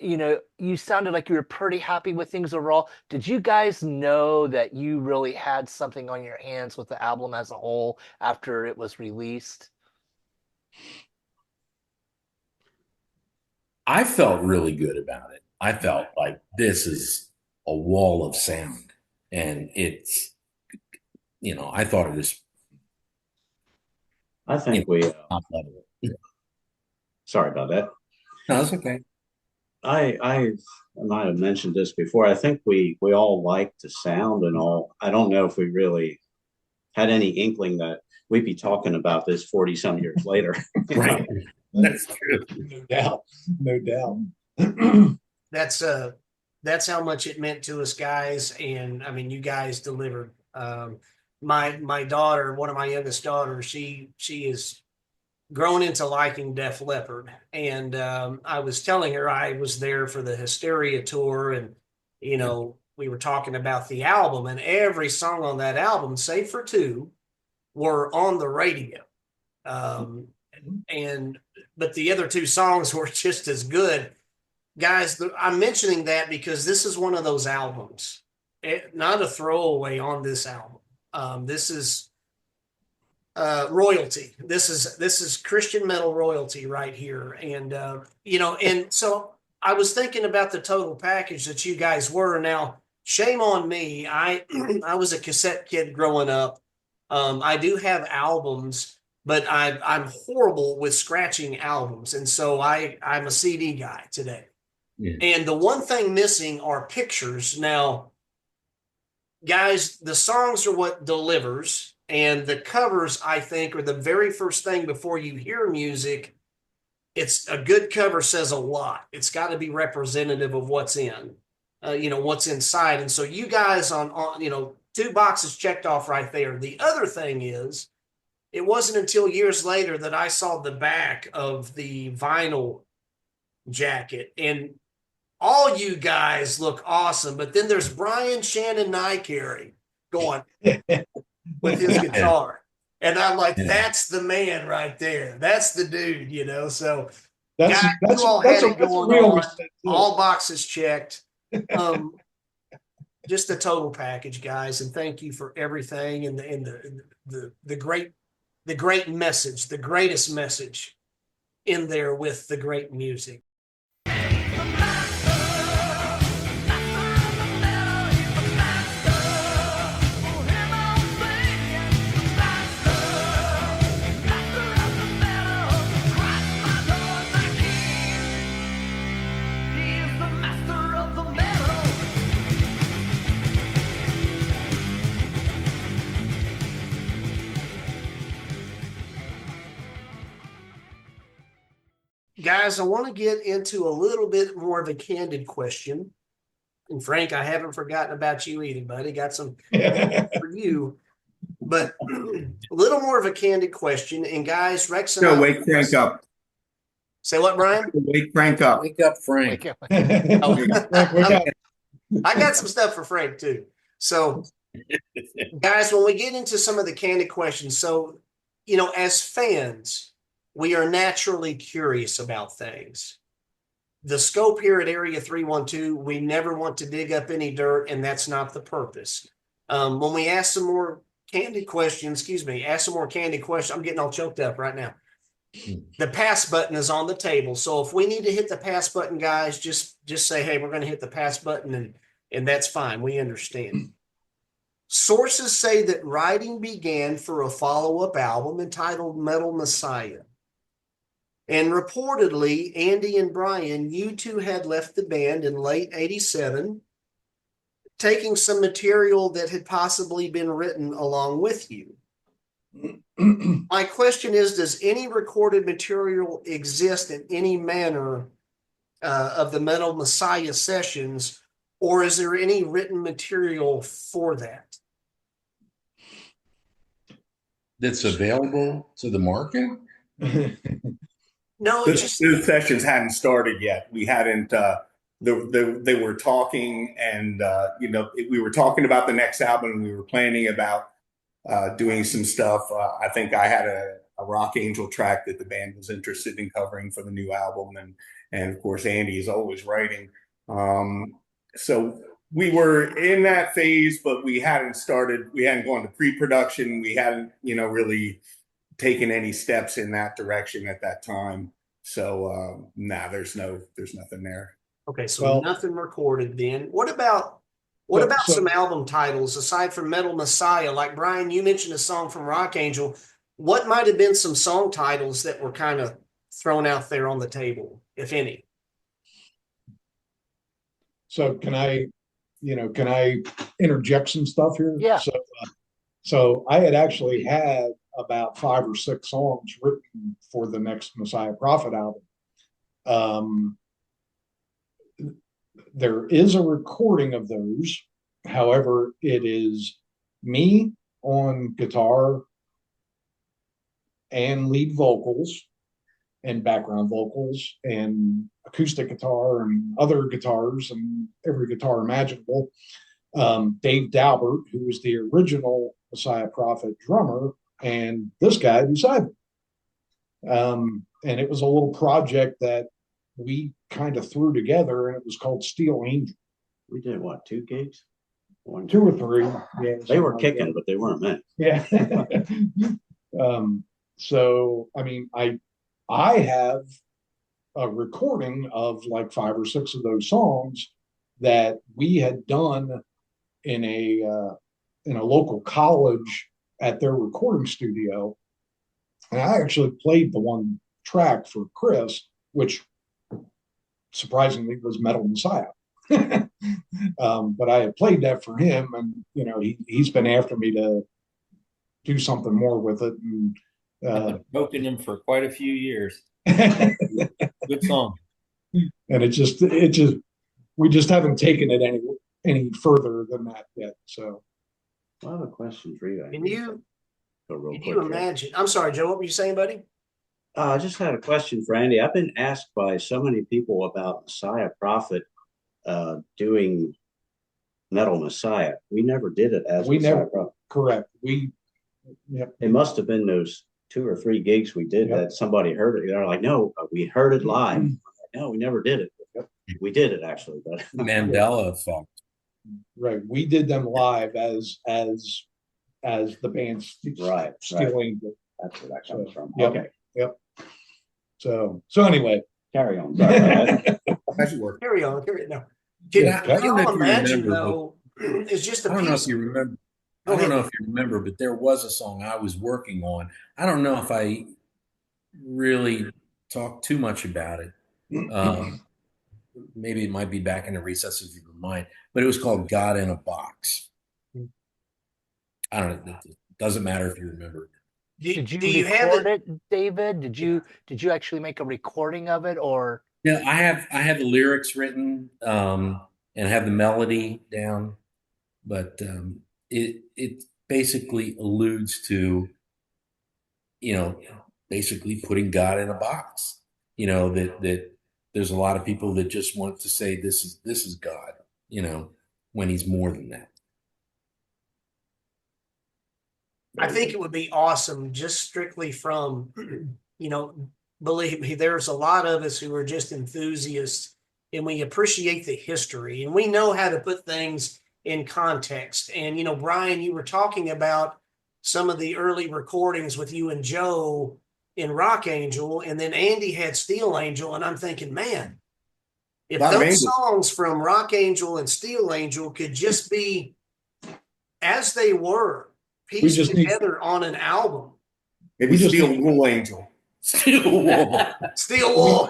you know, you sounded like you were pretty happy with things overall. Did you guys know that you really had something on your hands with the album as a whole after it was released? I felt really good about it. I felt like this is a wall of sound, and it's, you know, I thought it was I think we, top level. sorry about that. No, that's okay. I might have mentioned this before. I think we all like the sound and all. I don't know if we really had any inkling that we'd be talking about this 40 some years later. Right. That's true. No doubt. No doubt. That's how much it meant to us, guys. And I mean, you guys delivered. My daughter, one of my youngest daughters, she is grown into liking Def Leppard. And I was telling her I was there for the Hysteria tour, and you know, we were talking about the album, and every song on that album, save for two, were on the radio. But the other two songs were just as good. Guys, I'm mentioning that because this is one of those albums, not a throwaway on this album. This is royalty. This is Christian metal royalty right here. And you know, and so I was thinking about the total package that you guys were. Now, shame on me. I I was a cassette kid growing up. I do have albums, but I'm horrible with scratching albums, and so I'm a CD guy today. Yeah. And the one thing missing are pictures. Now, guys, the songs are what delivers, and the covers, I think, are the very first thing before you hear music. It's a good cover says a lot. It's got to be representative of what's in, you know, what's inside. And so you guys on, you know, two boxes checked off right there. The other thing is, it wasn't until years later that I saw the back of the vinyl jacket, and all you guys look awesome. But then there's Brian Shannon Nicarry going with his guitar. And I'm like, that's the man right there. That's the dude, you know. So That's guys, that's you all that's had a, it that's a going real on. respect, too. All boxes checked. Just the total package, guys. And thank you for everything, and the great message, the greatest message in there with the great music. Guys, I want to get into a little bit more of a candid question. And Frank, I haven't forgotten about you either, buddy. Got some for you. But a little more of a candid question. And guys, Rex and No, I, wake Frank up. Say what, Brian? Wake Frank up. Wake up, Frank. Wake up. I got some stuff for Frank too. So, guys, when we get into some of the candid questions, so, you know, as fans, we are naturally curious about things. The scope here at Area 312, we never want to dig up any dirt, and that's not the purpose. When we ask some more candid questions, I'm getting all choked up right now. The pass button is on the table. So if we need to hit the pass button, guys, just say, hey, we're going to hit the pass button, and that's fine. We understand. Sources say that writing began for a follow-up album entitled Metal Messiah. And reportedly, Andy and Brian, you two had left the band in late 87, taking some material that had possibly been written along with you. My question is, does any recorded material exist in any manner of the Metal Messiah sessions, or is there any written material for that? That's available to the market? No, it's just Those sessions hadn't started yet. We hadn't. They were talking, and you know, we were talking about the next album, and we were planning about doing some stuff. I think I had Rock Angel track that the band was interested in covering for the new album, and of course Andy is always writing. So we were in that phase, but we hadn't gone to pre-production. We hadn't, really taken any steps in that direction at that time. So there's nothing there. Okay, so Well- nothing recorded then. What about So- some album titles aside from Metal Messiah? Like Brian, you mentioned a song from Rock Angel. What might have been some song titles that were kind of thrown out there on the table, if any? So can I interject some stuff here? Yeah. So I had actually had about 5 or 6 songs written for the next Messiah Prophet album. There is a recording of those. However, it is me on guitar and lead vocals and background vocals and acoustic guitar and other guitars and every guitar imaginable. Dave Dalbert, who was the original Messiah Prophet drummer, and this guy beside me. And it was a little project that we kind of threw together, and it was called Steel Angel. We did what, 2 gigs? 1, 2 or 3. Yeah, They were something like kicking, that. but they weren't meant. Yeah. So I mean, I have a recording of like 5 or 6 of those songs that we had done in a local college at their recording studio. And I actually played the one track for Chris, which surprisingly was Metal Messiah. But I had played that for him, and he's been after me to do something more with it. And I've been poking him for quite a few years. and Good song. we just haven't taken it any further than that yet. So I have a question for you. Can you Real quick, you imagine? I'm sorry, Joe. What were you saying, buddy? I just had a question for Andy. I've been asked by so many people about Messiah Prophet doing Metal Messiah. We never did it as We Messiah never- Prophet. correct. It must have been those 2 or 3 gigs we did Yep. that somebody heard it. They're like, no, we heard it live. I'm like, no, we never did it. We did it actually, but Mandela effect. Right. We did them live as the band's Right, Steel Angel. that's where that comes from. Yep. Okay, So anyway. carry on. Sorry about that. That should work. Carry on. Now, Yeah, can I don't know you if you imagine remember, though? It's just I a don't know piece. if you remember. Go I don't ahead. know if you remember, but there was a song I was working on. I don't know if I really talked too much about it. Maybe it might be back in the recesses of your mind, but it was called God in a Box. I don't know. It doesn't matter if you remember. Did you do you have record it? it, David? Did you actually make a recording of it, or? Yeah, I have the lyrics written and have the melody down, but it basically alludes to, basically putting God in a box. That there's a lot of people that just want to say this is God, when he's more than that. I think it would be awesome just strictly from, believe me, there's a lot of us who are just enthusiasts and we appreciate the history and we know how to put things in context. And, Brian, you were talking about some of the early recordings with you and Joe in Rock Angel, and then Andy had Steel Angel. And I'm thinking, man, if those songs from Rock Angel and Steel Angel could just be as they were, pieced together on an album. Maybe Steel Wool Angel. Steel Wool. Steel Wool.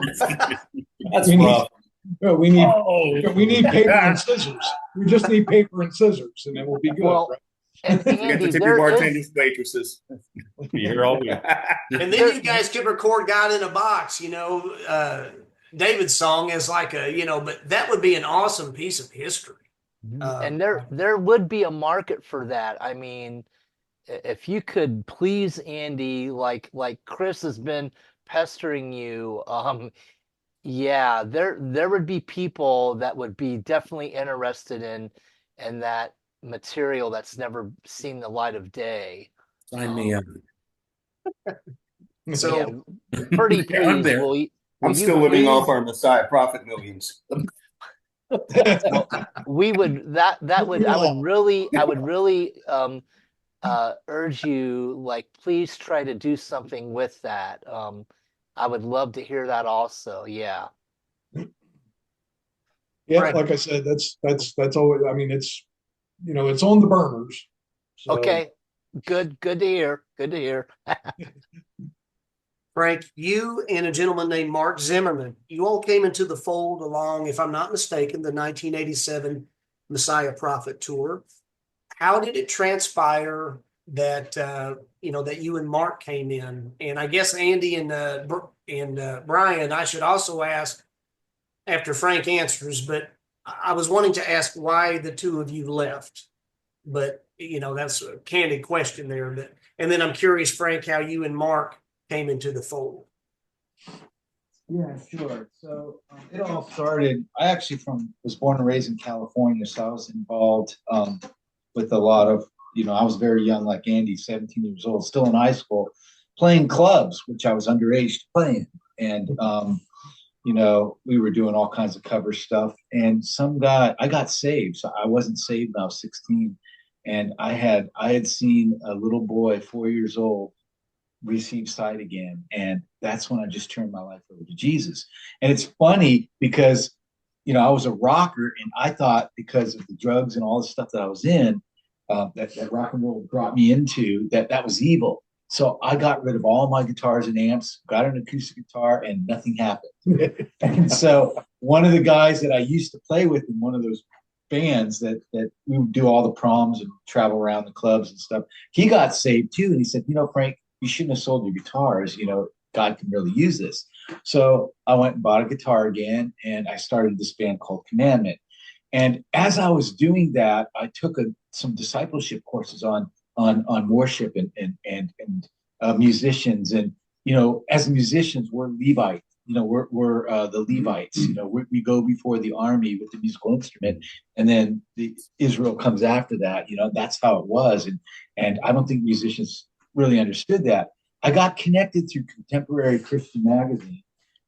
That's rough. We need paper and scissors. We just need paper and scissors, and then we'll be good. Well, right? and You get to tip your bartenders, waitresses. You're all good. And then you guys could record God in a Box, David's song as like but that would be an awesome piece of history. And there would be a market for that. I mean, if you could please Andy, like Chris has been pestering you, yeah, there would be people that would be definitely interested in that material that's never seen the light of day. Sign me up. So Pretty Yeah, I'm please, there. will you living please- off our Messiah prophet millions. we would that would I would really urge you, like, please try to do something with that. I would love to hear that also. Yeah. Yeah, Right. like I said, that's always. I mean, it's it's on the burners. So, Okay. Good to hear. Good to hear. Frank, you and a gentleman named Mark Zimmerman, you all came into the fold along, if I'm not mistaken, the 1987 Messiah Prophet Tour. How did it transpire that that you and Mark came in? And I guess Andy and Brian, I should also ask after Frank answers, but I was wanting to ask why the two of you left. But that's a candid question there. But and then I'm curious, Frank, how you and Mark came into the fold. Yeah, sure. So it all started. I actually was born and raised in California, so I was involved with a lot of, I was very young, like Andy, 17 years old, still in high school, playing clubs, which I was underage to play in. And we were doing all kinds of cover stuff. And I got saved. So I wasn't saved when I was 16. And I had seen a little boy, 4 years old, receive sight again. And that's when I just turned my life over to Jesus. And it's funny because, I was a rocker, and I thought because of the drugs and all the stuff that I was in, that rock and roll brought me into, that was evil. So I got rid of all my guitars and amps, got an acoustic guitar, and nothing happened. And so one of the guys that I used to play with in one of those bands that we would do all the proms and travel around the clubs and stuff, he got saved too. And he said, Frank, you shouldn't have sold your guitars. God can really use this. So I went and bought a guitar again, and I started this band called Commandment. And as I was doing that, I took some discipleship courses on worship and musicians. And as musicians, we're Levites. We're the Levites. We go before the army with the musical instrument, and then Israel comes after that. That's how it was. And I don't think musicians really understood that. I got connected through Contemporary Christian Magazine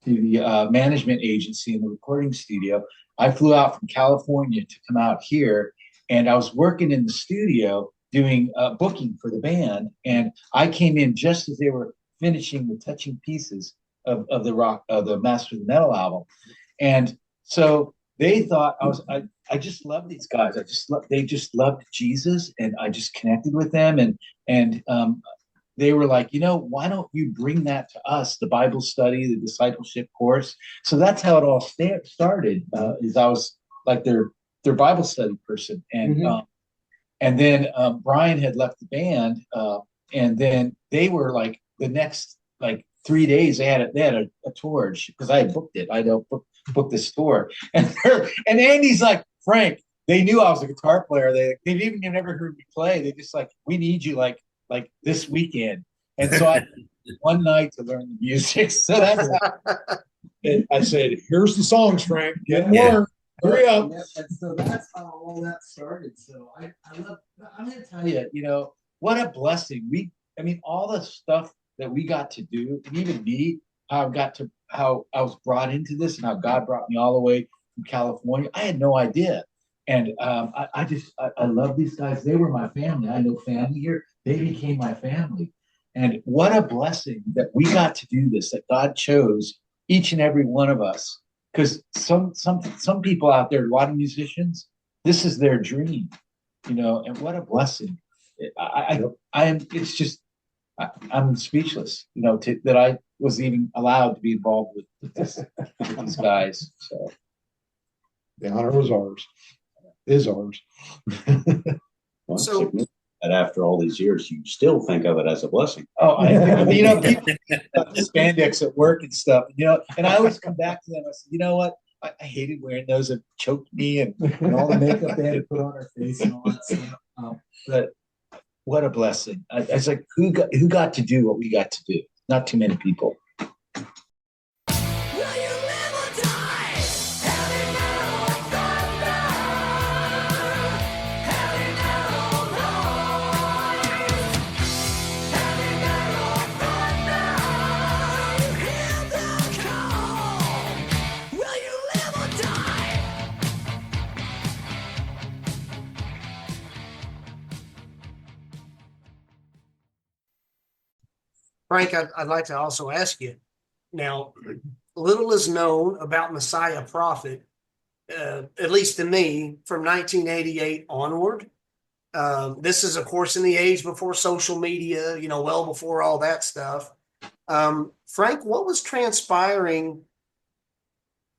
to the management agency in the recording studio. I flew out from California to come out here, and I was working in the studio doing booking for the band. And I came in just as they were finishing the touching pieces of the Master of the Metal album. And so they thought I just love these guys. They just loved Jesus, and I just connected with them. And they were like, why don't you bring that to us, the Bible study, the discipleship course? So that's how it all started, is I was like their Bible study person. And then Brian had left the band, and then they were like the next 3 days they had a tour because I had booked it. I booked this tour, and Andy's like, Frank, they knew I was a guitar player. They've even never heard me play. They just like, we need you like this weekend. And so I one night to learn the music. So that's and I said, here's the songs, Frank. Get them learned. Hurry up. And so that's how all that started. So I'm going to tell you, what a blessing. All the stuff that we got to do, and even me, how I was brought into this and how God brought me all the way from California. I had no idea. And I love these guys. They were my family. I had no family here. They became my family. And what a blessing that we got to do this, that God chose each and every one of us. Because some people out there, a lot of musicians, this is their dream, and what a blessing. I'm speakless, that I was even allowed to be involved with these guys. So the honor was ours. Is ours. So that after all these years, you still think of it as a blessing. Oh, people spandex at work and stuff, and I always come back to them. I said, you know what? I hated wearing those. It choked me and all the makeup they had to put on our face and all that stuff. But what a blessing. It's like, who got to do what we got to do? Not too many people. Frank, I'd like to also ask you now, little is known about Messiah Prophet, at least to me, from 1988 onward. This is, of course, in the age before social media, well before all that stuff. Frank, what was transpiring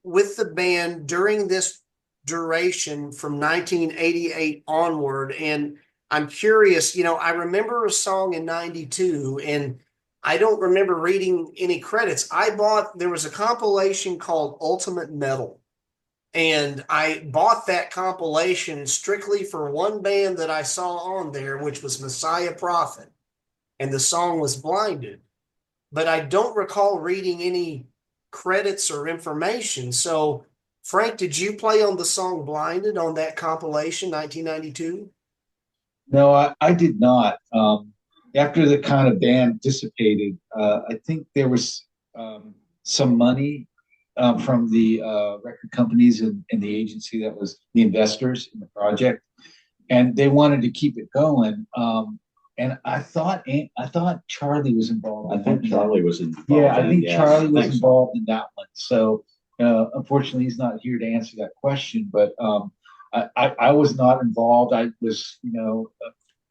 with the band during this duration from 1988 onward? And I'm curious, I remember a song in 92, and I don't remember reading any credits. There was a compilation called Ultimate Metal, and I bought that compilation strictly for one band that I saw on there, which was Messiah Prophet, and the song was Blinded. But I don't recall reading any credits or information. So, Frank, did you play on the song Blinded on that compilation, 1992? No, I did not. After the kind of band dissipated, I think there was some money from the record companies and the agency that was the investors in the project, and they wanted to keep it going. And I thought Charlie was involved. I think Charlie was involved. Yeah, I think Charlie was so. involved in that one. So unfortunately, he's not here to answer that question. But I was not involved. I was,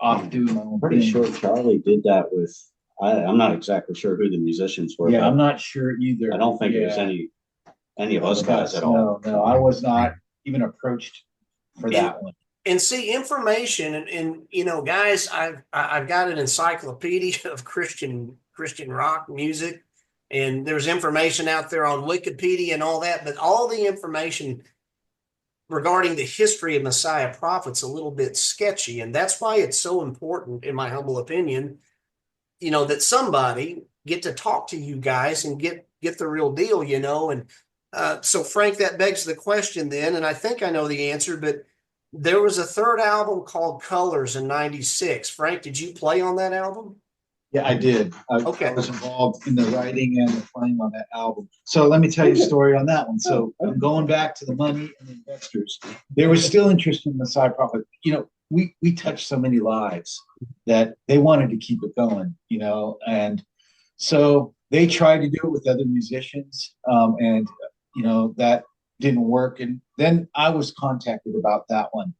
off doing my own Pretty thing. sure Charlie did that with. I'm not exactly sure who the musicians were. Yeah, I'm not sure either. I don't think it was any of us guys at all. No, I was not even approached for that one. And see, information and guys, I've got an encyclopedia of Christian rock music, and there's information out there on Wikipedia and all that, but all the information regarding the history of Messiah Prophet's a little bit sketchy, and that's why it's so important, in my humble opinion, that somebody get to talk to you guys and get the real deal, and so Frank, that begs the question then, and I think I know the answer, but there was a third album called Colors in 96. Frank, did you play on that album? Yeah, I did. Okay. I was involved in the writing and the playing on that album. So let me tell you a story on that one. So I'm going back to the money and the investors. There was still interest in Messiah Prophet. We touched so many lives that they wanted to keep it going, and so they tried to do it with other musicians, and that didn't work. And then I was contacted about that one.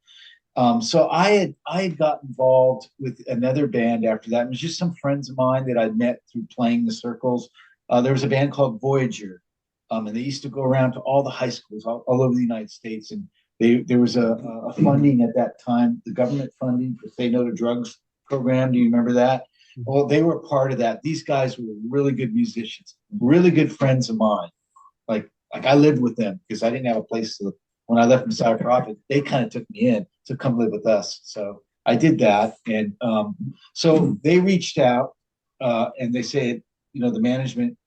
So I had got involved with another band after that. It was just some friends of mine that I'd met through playing the circles. There was a band called Voyager, and they used to go around to all the high schools all over the United States. And there was a funding at that time, the government funding for Say No to Drugs program. Do you remember that? Well, they were part of that. These guys were really good musicians, really good friends of mine. Like I lived with them because I didn't have a place to. When I left Messiah Prophet, they kind of took me in to come live with us. So I did that, and so they reached out, and they said, the management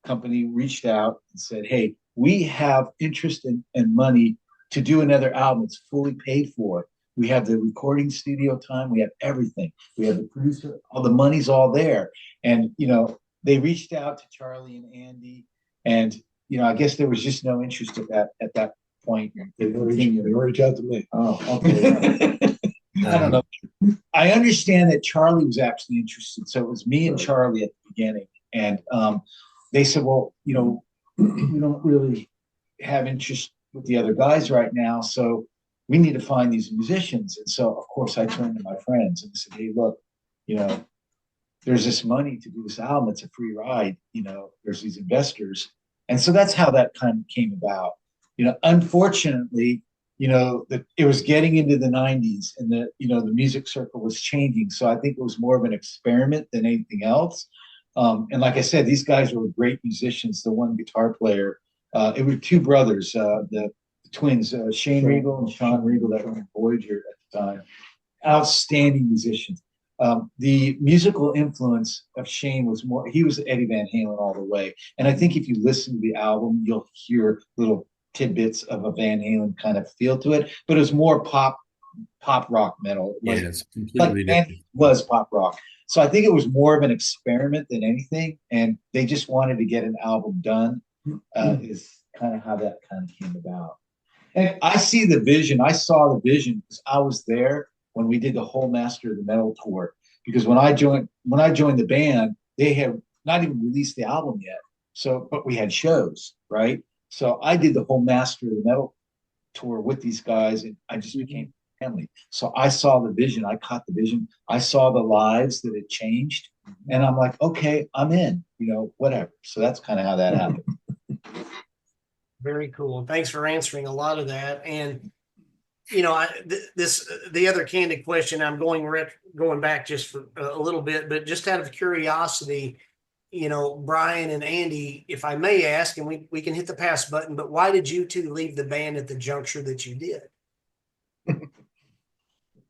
company reached out and said, "Hey, we have interest and money to do another album. It's fully paid for. We have the recording studio time. We have everything. We have the producer. All the money's all there." And they reached out to Charlie and Andy, and I guess there was just no interest at that point. They reached out to me. Oh, okay. I don't know. I understand that Charlie was actually interested, so it was me and Charlie at the beginning, and they said, "Well, we don't really have interest with the other guys right now, so we need to find these musicians." And so, of course, I turned to my friends and said, "Hey, look, there's this money to do this album. It's a free ride. There's these investors." And so that's how that kind of came about. Unfortunately, it was getting into the 90s, and the music circle was changing. So I think it was more of an experiment than anything else. And like I said, these guys were great musicians. The one guitar player, it were two brothers, the twins, Shane Regal and Sean Regal, that were in Voyager at the time. Outstanding musicians. The musical influence of Shane was he was Eddie Van Halen all the way. And I think if you listen to the album, you'll hear little tidbits of a Van Halen kind of feel to it, but it was more pop rock metal. It's completely different. It was pop rock. So I think it was more of an experiment than anything. And they just wanted to get an album done, is kind of how that kind of came about. And I see the vision. I saw the vision because I was there when we did the whole Master of the Metal tour. Because when I joined the band, they had not even released the album yet. So, but we had shows, right? So I did the whole Master of the Metal tour with these guys, and I just became family. So I saw the vision. I caught the vision. I saw the lives that had changed, and I'm like, okay, I'm in. Whatever. So that's kind of how that happened. Very cool. Thanks for answering a lot of that. And the other candid question, I'm going back just for a little bit, but just out of curiosity, Brian and Andy, if I may ask, and we can hit the pass button, but why did you two leave the band at the juncture that you did?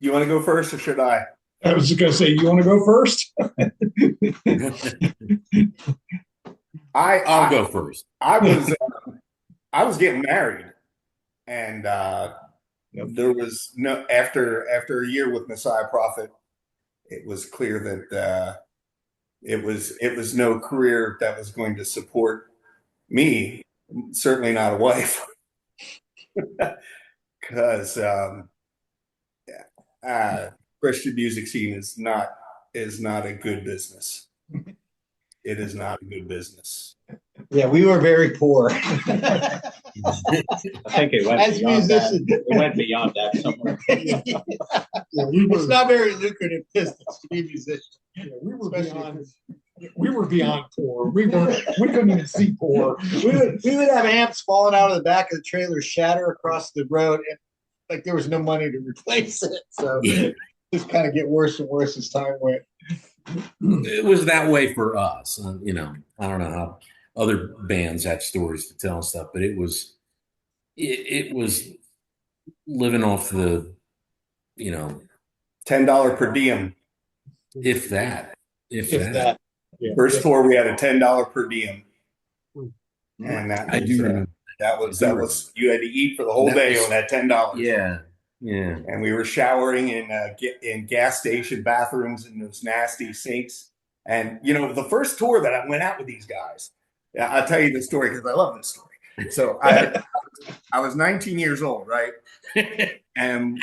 You want to go first, or should I? I was just going to say, you want to go first? I'll go first. I was getting married, and there was no after a year with Messiah Prophet, it was clear that it was no career that was going to support me. Certainly not a wife, because Christian music scene is not a good business. It is not a good business. Yeah, we were very poor. I think it went As beyond that. musicians. It went beyond that somewhere. It's not very lucrative business to be a musician. Yeah, we were beyond poor. We couldn't even see poor. We would have amps falling out of the back of the trailer, shatter across the road, and like there was no money to replace it. So it just kind of get worse and worse as time went. It was that way for us. I don't know how other bands have stories to tell and stuff, but it was living off the, $10 per diem. if that. Yeah. First tour, we had a $10 per diem, and I do remember. that was you had to eat for the whole day on that $10. Yeah. And we were showering in gas station bathrooms in those nasty sinks. And the first tour that I went out with these guys, I'll tell you the story because I love this story. So I was 19 years old, right? And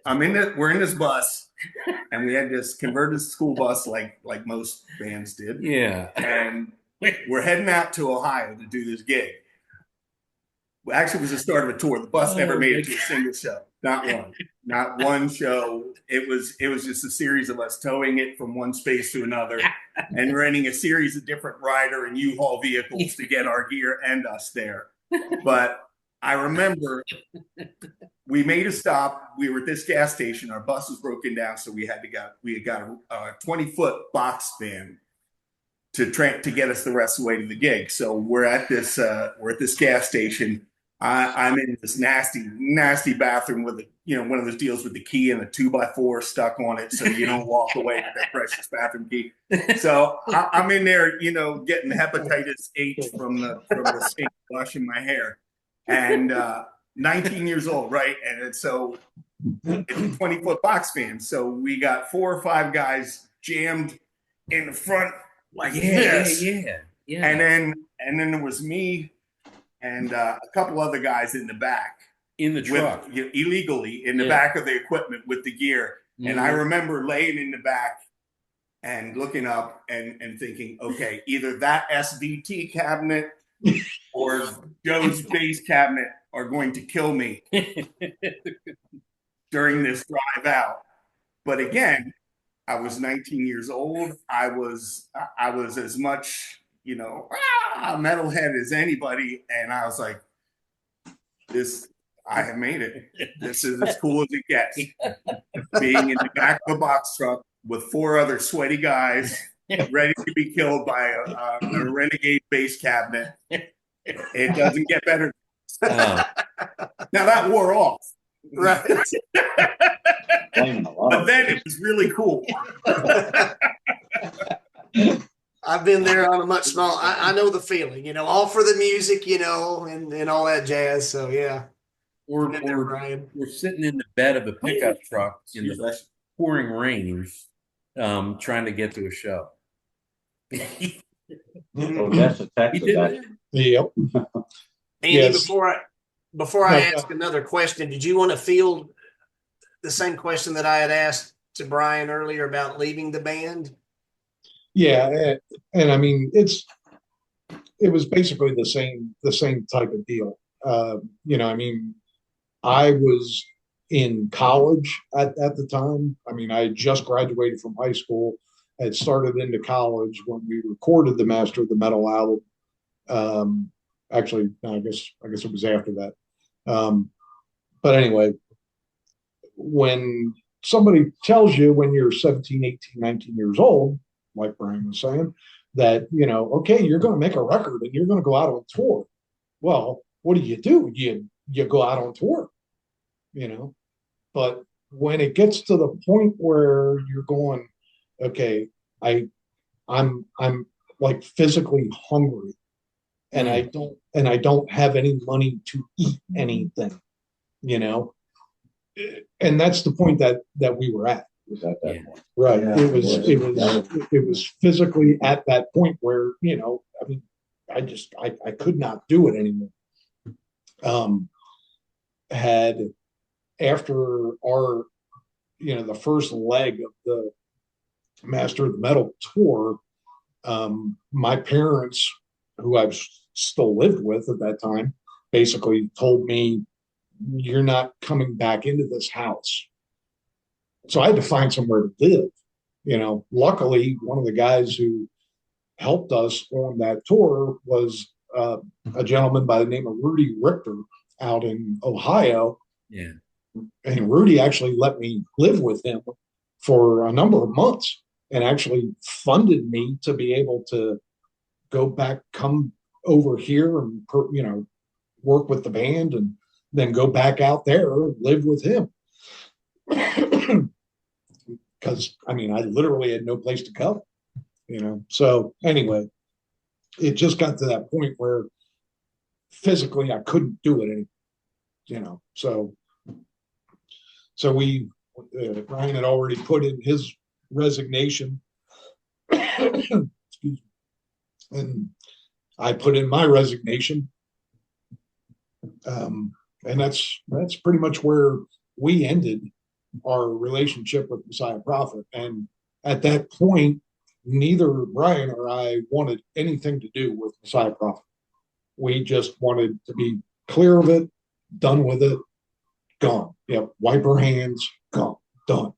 we're in this bus, and we had this converted school bus like most bands did. Yeah. And we're heading out to Ohio to do this gig. Well, actually, it was the start of a tour. The bus never made it to a single show. Not one show. It was just a series of us towing it from one space to another and renting a series of different Ryder and U-Haul vehicles to get our gear and us there. But I remember we made a stop. We were at this gas station. Our bus was broken down, so we had got a 20-foot box van to get us the rest of the way to the gig. So we're at this gas station. I'm in this nasty bathroom with one of those deals with the key and a 2x4 stuck on it, so you don't walk away with that precious bathroom key. So I'm in there, getting hepatitis H from the sink washing my hair, and 19 years old, right? And so it's a 20-foot box van, so we got 4 or 5 guys jammed in the front like this. Yeah. And then there was me and a couple other guys in the back in the truck, illegally in the back of the equipment with the gear. And I remember laying in the back and looking up and thinking, okay, either that SVT cabinet or Joe's bass cabinet are going to kill me during this drive out. But again, I was 19 years old. I was as much, metalhead as anybody. And I was like, I have made it. This is as cool as it gets. Being in the back of a box truck with 4 other sweaty guys ready to be killed by a renegade bass cabinet. It doesn't get better. Now that wore off. Right. But then it was really cool. I've been there on a much smaller. I know the feeling, all for the music, and all that jazz. So yeah. We're sitting in the bed of a pickup truck in the pouring rain, trying to get to a show. Odessa, Texas. Yep. Andy, Yes. before I ask another question, did you want to field the same question that I had asked to Brian earlier about leaving the band? Yeah, and I mean it was basically the same type of deal. I mean, I was in college at the time. I mean, I had just graduated from high school, had started into college when we recorded the Master of the Metal album. Actually, no, I guess it was after that. But anyway, when somebody tells you when you're 17, 18, 19 years old, like Brian was saying, that, okay, you're going to make a record and you're going to go out on tour. Well, what do? You go out on tour, you know. But when it gets to the point where you're going, okay, I'm like physically hungry and I don't have any money to eat anything, you know. And that's the point that we were at. Was at that point. Right. Yeah, It was physically at that point where, I mean, I could not do it anymore. Had after our, the first leg of the Master of the Metal tour, my parents, who I've still lived with at that time, basically told me, you're not coming back into this house. So I had to find somewhere to live. Luckily, one of the guys who helped us on that tour was a gentleman by the name of Rudy Richter out in Ohio. Yeah. And Rudy actually let me live with him for a number of months and actually funded me to be able to go back, come over here and, work with the band and then go back out there and live with him. Because, I mean, I literally had no place to go, So anyway, it just got to that point where physically I couldn't do it anymore, So Ryan had already put in his resignation. Excuse me. And I put in my resignation. And that's pretty much where we ended our relationship with Messiah Prophet. And at that point, neither Brian or I wanted anything to do with Messiah Prophet. We just wanted to be clear of it, done with it, gone. Yep, wipe our hands, gone, done.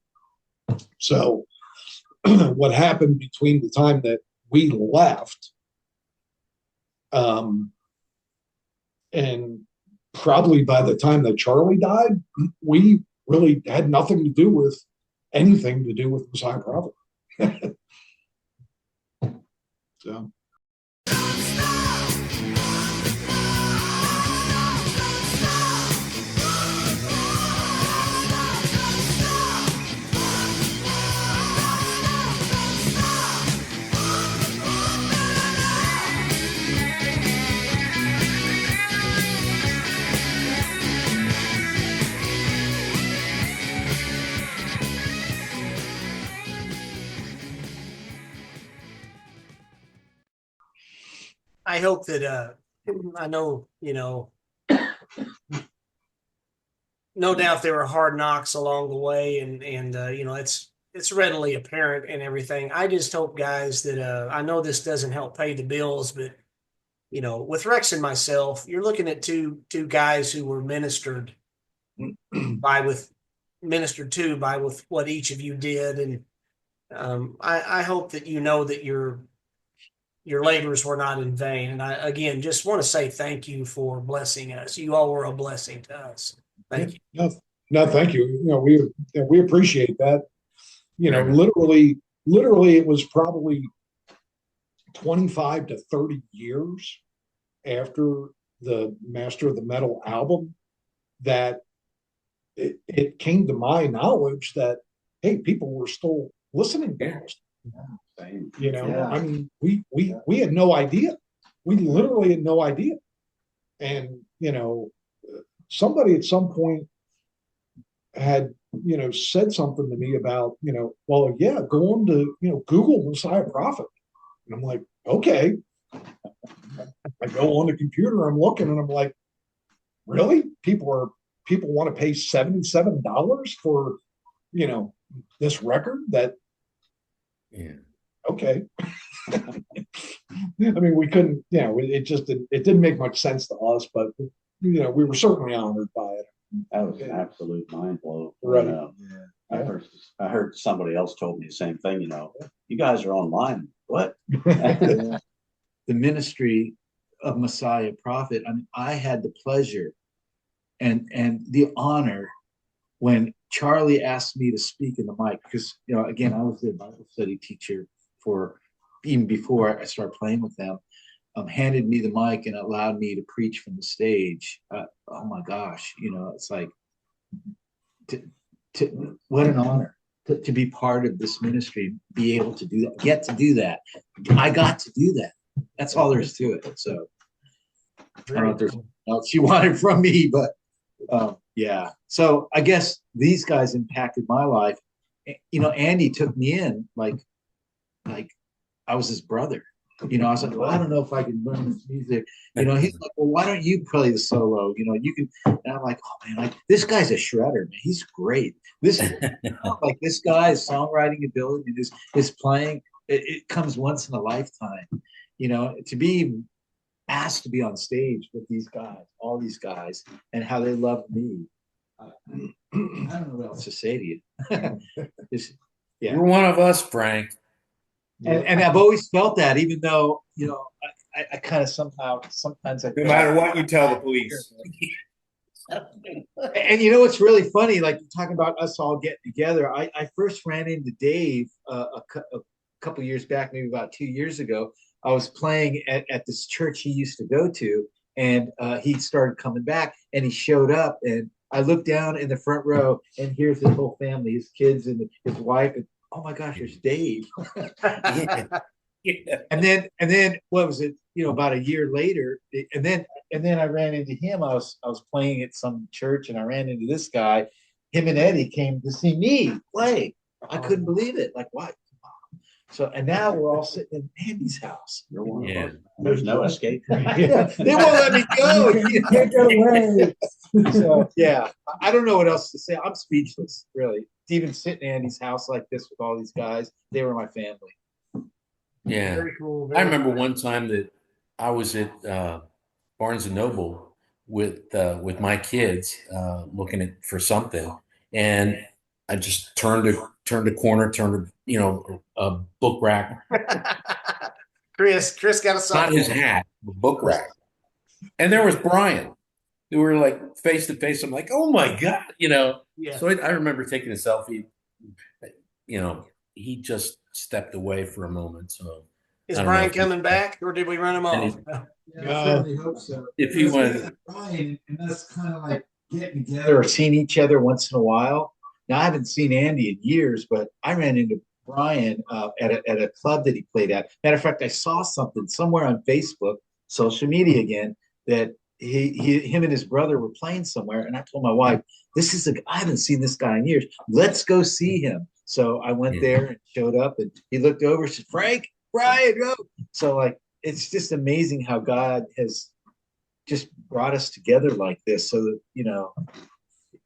So what happened between the time that we left and probably by the time that Charlie died, we really had nothing to do with anything to do with Messiah Prophet. So. I hope that I know, no doubt there were hard knocks along the way, and it's readily apparent and everything. I just hope, guys, that I know this doesn't help pay the bills, but with Rex and myself, you're looking at two guys who were ministered with what each of you did, and I hope that that your labors were not in vain. And I, again, just want to say thank you for blessing us. You all were a blessing to us. Thank you. No, thank you. We appreciate that. Literally, it was probably 25 to 30 years after the Master of the Metal album that it came to my knowledge that, hey, people were still listening to us. Yeah. I mean, we had no idea. We literally had no idea. And, somebody at some point had, said something to me about, well, yeah, go on to, Google Messiah Prophet. And I'm like, okay. I go on the computer, I'm looking and I'm like, really? People want to pay $77 for, this record that, yeah. okay. I mean, we couldn't, it didn't make much sense to us, but we were certainly honored by it. That was an absolute mind blow. Right. I heard somebody else told me the same thing, you guys are online. What? The ministry of Messiah Prophet. I mean, I had the pleasure and the honor when Charlie asked me to speak in the mic, because again, I was their Bible study teacher for even before I started playing with them. Handed me the mic and allowed me to preach from the stage. Oh my gosh, it's like what an honor to be part of this ministry, be able to do that, get to do that. I got to do that. That's all there is to it. So I don't know if there's anything else you wanted from me, but yeah. So I guess these guys impacted my life. Andy took me in like I was his brother. I was like, well, I don't know if I can learn this music. He's like, well, why don't you play the solo? You can. And I'm like, oh man, this guy's a shredder, man. He's great. This this guy's songwriting ability and his playing, it comes once in a lifetime. To be asked to be on stage with these guys, all these guys, and how they love me. I don't know what else to say to you. You're one of us, Frank. And I've always felt that, even though, I kind of sometimes I No matter what you tell the police. And it's really funny, like talking about us all getting together. I first ran into Dave a couple years back, maybe about 2 years ago. I was playing at this church he used to go to, and he started coming back, and he showed up, and I looked down in the front row, and here's his whole family, his kids and his wife, and oh my gosh, there's Dave. Yeah. And then what was it? About a year later, and then I ran into him. I was playing at some church, and I ran into this guy. Him and Eddie came to see me play. I couldn't believe it. Like, what? So, and now we're all sitting in Andy's house. You're one Yeah. of us. There's no escape. Yeah, they won't let me go. You can't get away. So, yeah, I don't know what else to say. I'm speechless, really. To even sit in Andy's house like this with all these guys, they were my family. Yeah. Very cool. I remember one time that I was at Barnes and Noble with my kids looking for something, and I just turned a corner, a book rack. Chris got a song. Not his hat, the book rack. And there was Brian. We were like face to face. I'm like, oh my God, Yeah. So I remember taking a selfie. He just stepped away for a moment. So Is I don't Brian know if coming back, or did we run him off? Yeah, I certainly hope so. If he wanted, Brian, and that's kind of like getting together or seeing each other once in a while. Now, I haven't seen Andy in years, but I ran into Brian at a club that he played at. Matter of fact, I saw something somewhere on Facebook, social media again, that him and his brother were playing somewhere, and I told my wife, I haven't seen this guy in years. Let's go see him. So I went there and showed up, and he looked over and said, Frank, Brian, go. So like, it's just amazing how God has just brought us together like this. So that,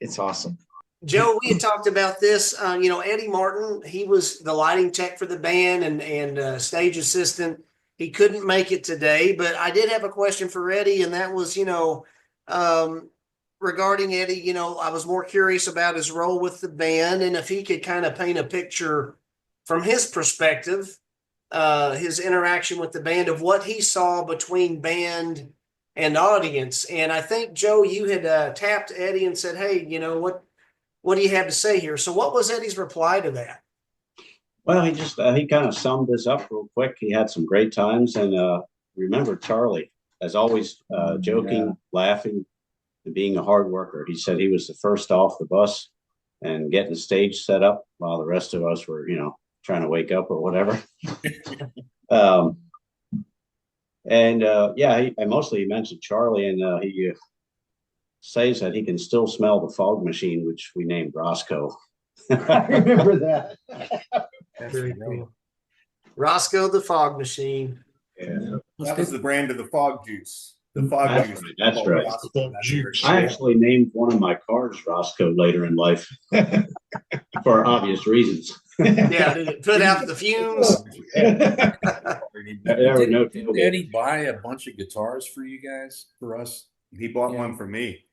it's awesome. Joe, we had talked about this. Eddie Martin, he was the lighting tech for the band and stage assistant. He couldn't make it today, but I did have a question for Eddie, and that was, regarding Eddie, I was more curious about his role with the band, and if he could kind of paint a picture from his perspective, his interaction with the band, of what he saw between band and audience. And I think, Joe, you had tapped Eddie and said, hey, what do you have to say here? So what was Eddie's reply to that? Well, he kind of summed this up real quick. He had some great times, and remember Charlie, as always, joking, laughing, and being a hard worker. He said he was the first off the bus and getting the stage set up while the rest of us were, trying to wake up or whatever. Mostly he mentioned Charlie, and he says that he can still smell the fog machine, which we named Roscoe. I remember that. That's very cool. Roscoe the Fog Machine. Yeah. That was the brand of the fog juice. The fog juice. That's right. I actually named one of my cars Roscoe later in life for obvious reasons. Yeah, did it put out the fumes? There were no Didn't Eddie buy a bunch of guitars for you guys, for us? He bought one for me.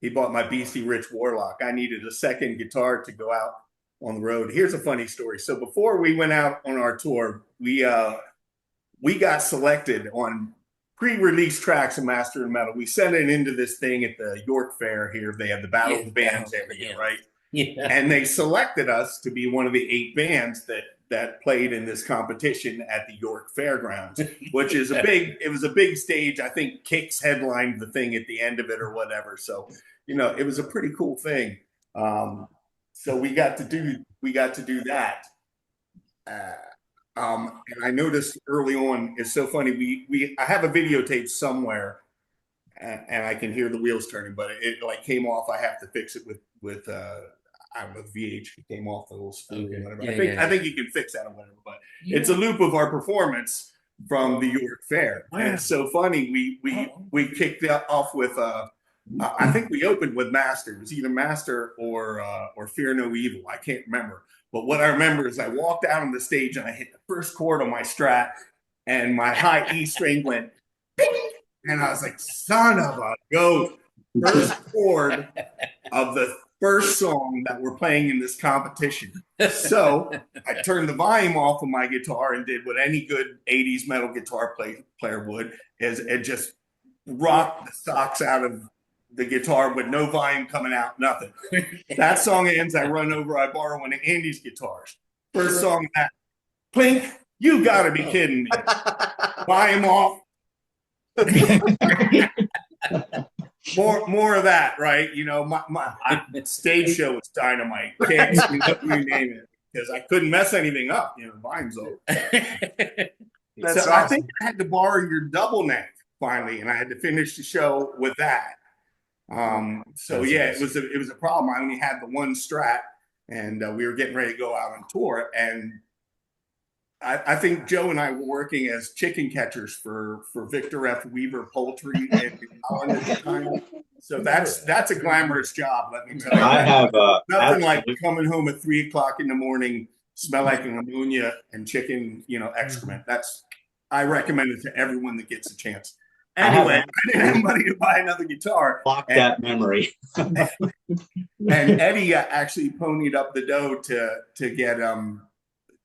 He bought my BC Rich Warlock. I needed a second guitar to go out on the road. Here's a funny story. So before we went out on our tour, we got selected on pre-release tracks of Master and Metal. We sent it into this thing at the York Fair here. They have the Battle of the Bands every year, right? Yeah. And they selected us to be one of the 8 bands that played in this competition at the York Fairgrounds, which is it was a big stage. I think Kix headlined the thing at the end of it or whatever. So, it was a pretty cool thing. So we got to do that. And I noticed early on, it's so funny. I have a videotape somewhere, and I can hear the wheels turning, but it like came off. I have to fix it with I don't know, VH came off the little spool or whatever. I think you can fix that or whatever. But it's a loop of our performance from the York Fair, and it's so funny. We kicked off with I think we opened with Master. It was either Master or Fear No Evil. I can't remember. But what I remember is I walked out on the stage and I hit the first chord on my Strat, and my high E string went, bing! And I was like, son of a goat. First chord of the first song that we're playing in this competition. So I turned the volume off of my guitar and did what any good 80s metal guitar player would, is it just rocked the socks out of the guitar with no volume coming out, nothing. That song ends, I run over, I borrow one of Andy's guitars. First song, that plink, you gotta be kidding me. Volume off. More of that, right? My stage show was dynamite. Kicks, you name it, because I couldn't mess anything up. Volume's over. So awesome. I think I had to borrow your double neck finally, and I had to finish the show with that. So yeah, it was a problem. I only had the one Strat, and we were getting ready to go out on tour, and I think Joe and I were working as chicken catchers for Victor F. Weaver Poultry in Holland at the time. So that's a glamorous job, let me tell you. I have nothing like coming home at 3:00 in the morning, smell like an ammonia and chicken, excrement. I recommend it to everyone that gets a chance. Anyway, I didn't have money to buy another guitar. Block that memory. And Eddie actually ponied up the dough to get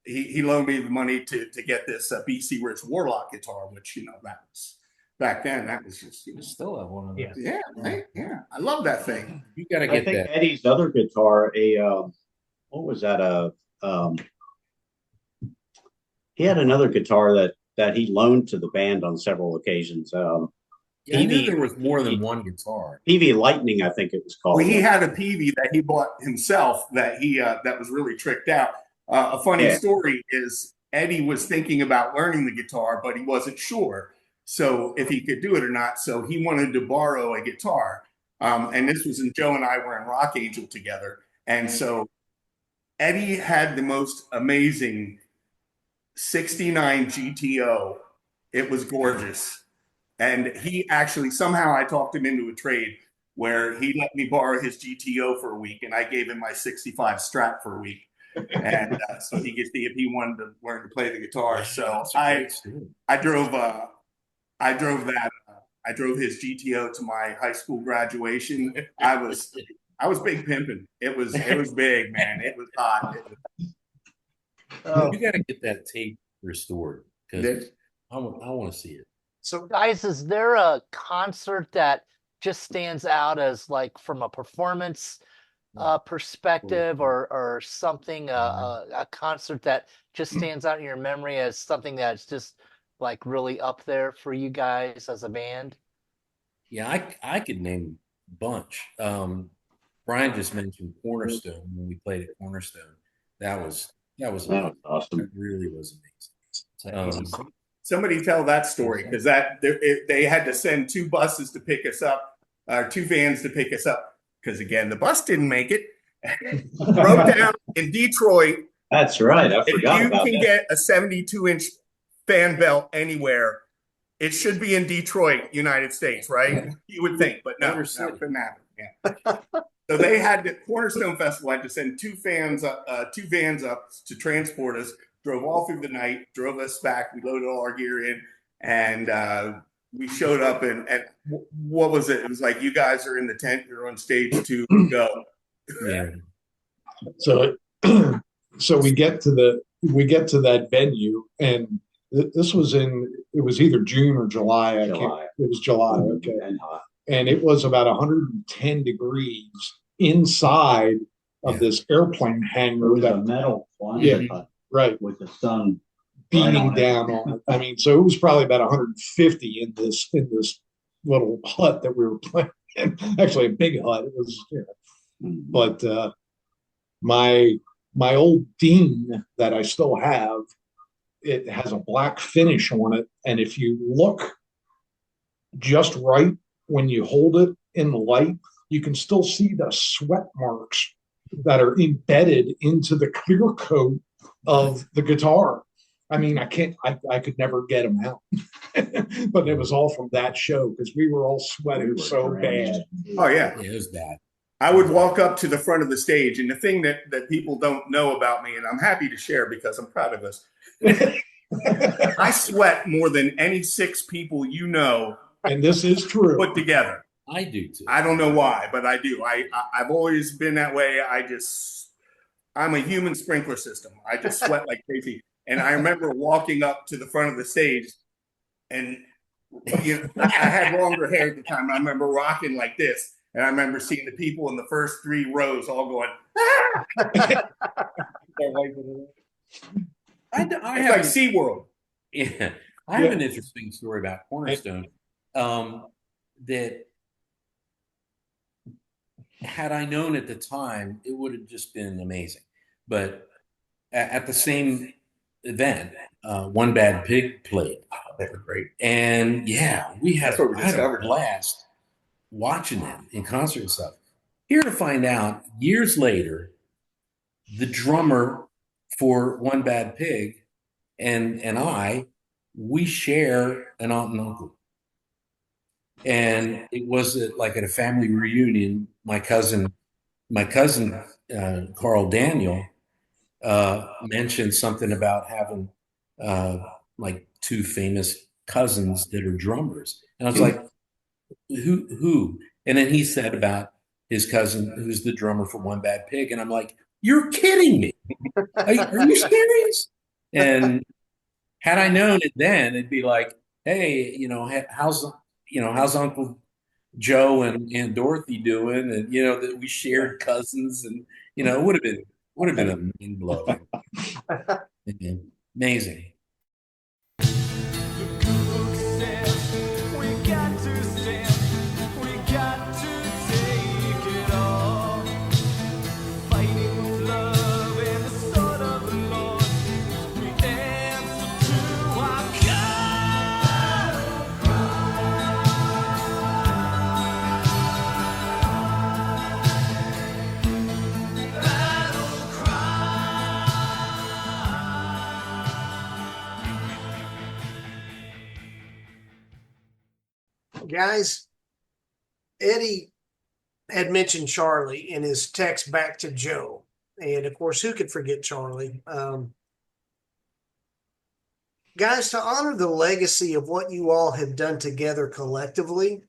he loaned me the money to get this BC Rich Warlock guitar, which that was back then. That was just still have one of those. Yeah, right. Yeah, I love that thing. You got to get that. Eddie's other guitar, what was that? He had another guitar that he loaned to the band on several occasions. I knew there was more than one guitar. PV Lightning, I think it was called. Well, he had a PV that he bought himself that that was really tricked out. A funny story is Eddie was thinking about learning the guitar, but he wasn't sure so if he could do it or not. So he wanted to borrow a guitar. And this was when Joe and I were in Rock Angel together. And so Eddie had the most amazing 69 GTO. It was gorgeous. And he actually, somehow I talked him into a trade where he let me borrow his GTO for a week, and I gave him my 65 Strat for a week. And so he could see if he wanted to learn to play the guitar. So I drove his GTO to my high school graduation. I was big pimping. It was big, man. It was hot. You got to get that tape restored because I want to see it. So, guys, is there a concert that just stands out as like from a performance perspective, or something, a concert that just stands out in your memory as something that's just like really up there for you guys as a band? Yeah, I could name a bunch. Brian just mentioned Cornerstone when we played at Cornerstone. That was awesome. It really was amazing. Somebody tell that story, because they had to send 2 buses to pick us up, 2 vans to pick us up. Because again, the bus didn't make it. Broke down in Detroit. That's right. I forgot about that. If you can get a 72-inch fan belt anywhere, it should be in Detroit, United States, right? You would think, but no, couldn't happen. Yeah. So they had the Cornerstone Festival had to send two vans up to transport us. Drove all through the night, drove us back. We loaded all our gear in, and we showed up. And what was it? It was like, you guys are in the tent. You're on stage to go. Yeah. So, so we get to that venue, and this was it was either June or July. It was July. Okay. And it was about 110 degrees inside of this airplane hangar. It was a metal one, right, with the sun beating down on it. I mean, so it was probably about 150 in this little hut that we were playing in. Actually, a big hut. It was, but my old Dean that I still have, it has a black finish on it, and if you look just right when you hold it in the light, you can still see the sweat marks that are embedded into the clear coat of the guitar. I mean, I could never get them out, but it was all from that show because we were all sweating so bad. Oh yeah, it was bad. I would walk up to the front of the stage, and the thing that people don't know about me, and I'm happy to share because I'm proud of us, I sweat more than any 6 people you know, and this is true, put together. I do too. I don't know why, but I do. I've always been that way. I'm a human sprinkler system. I just sweat like crazy. And I remember walking up to the front of the stage, and I had longer hair at the time. I remember rocking like this, and I remember seeing the people in the first 3 rows all going, ah! It's like SeaWorld. Yeah, I have an interesting story about Cornerstone. That had I known at the time, it would have just been amazing. But at the same event, One Bad Pig played. Oh, they were great. And yeah, we had That's what we I had a discovered. blast watching them in concert and stuff. Here to find out, years later, the drummer for One Bad Pig and we share an aunt and uncle. And it was like at a family reunion. My cousin Carl Daniel mentioned something about having like 2 famous cousins that are drummers, and I was like, who? And then he said about his cousin who's the drummer for One Bad Pig, and I'm like, you're kidding me? Are you serious? And had I known it then, it'd be like, hey, how's Uncle Joe and Dorothy doing? And that we shared cousins, and it would have been a mind blowing. Amazing. Guys, Eddie had mentioned Charlie in his text back to Joe. And of course, who could forget Charlie? Guys, to honor the legacy of what you all have done together collectively,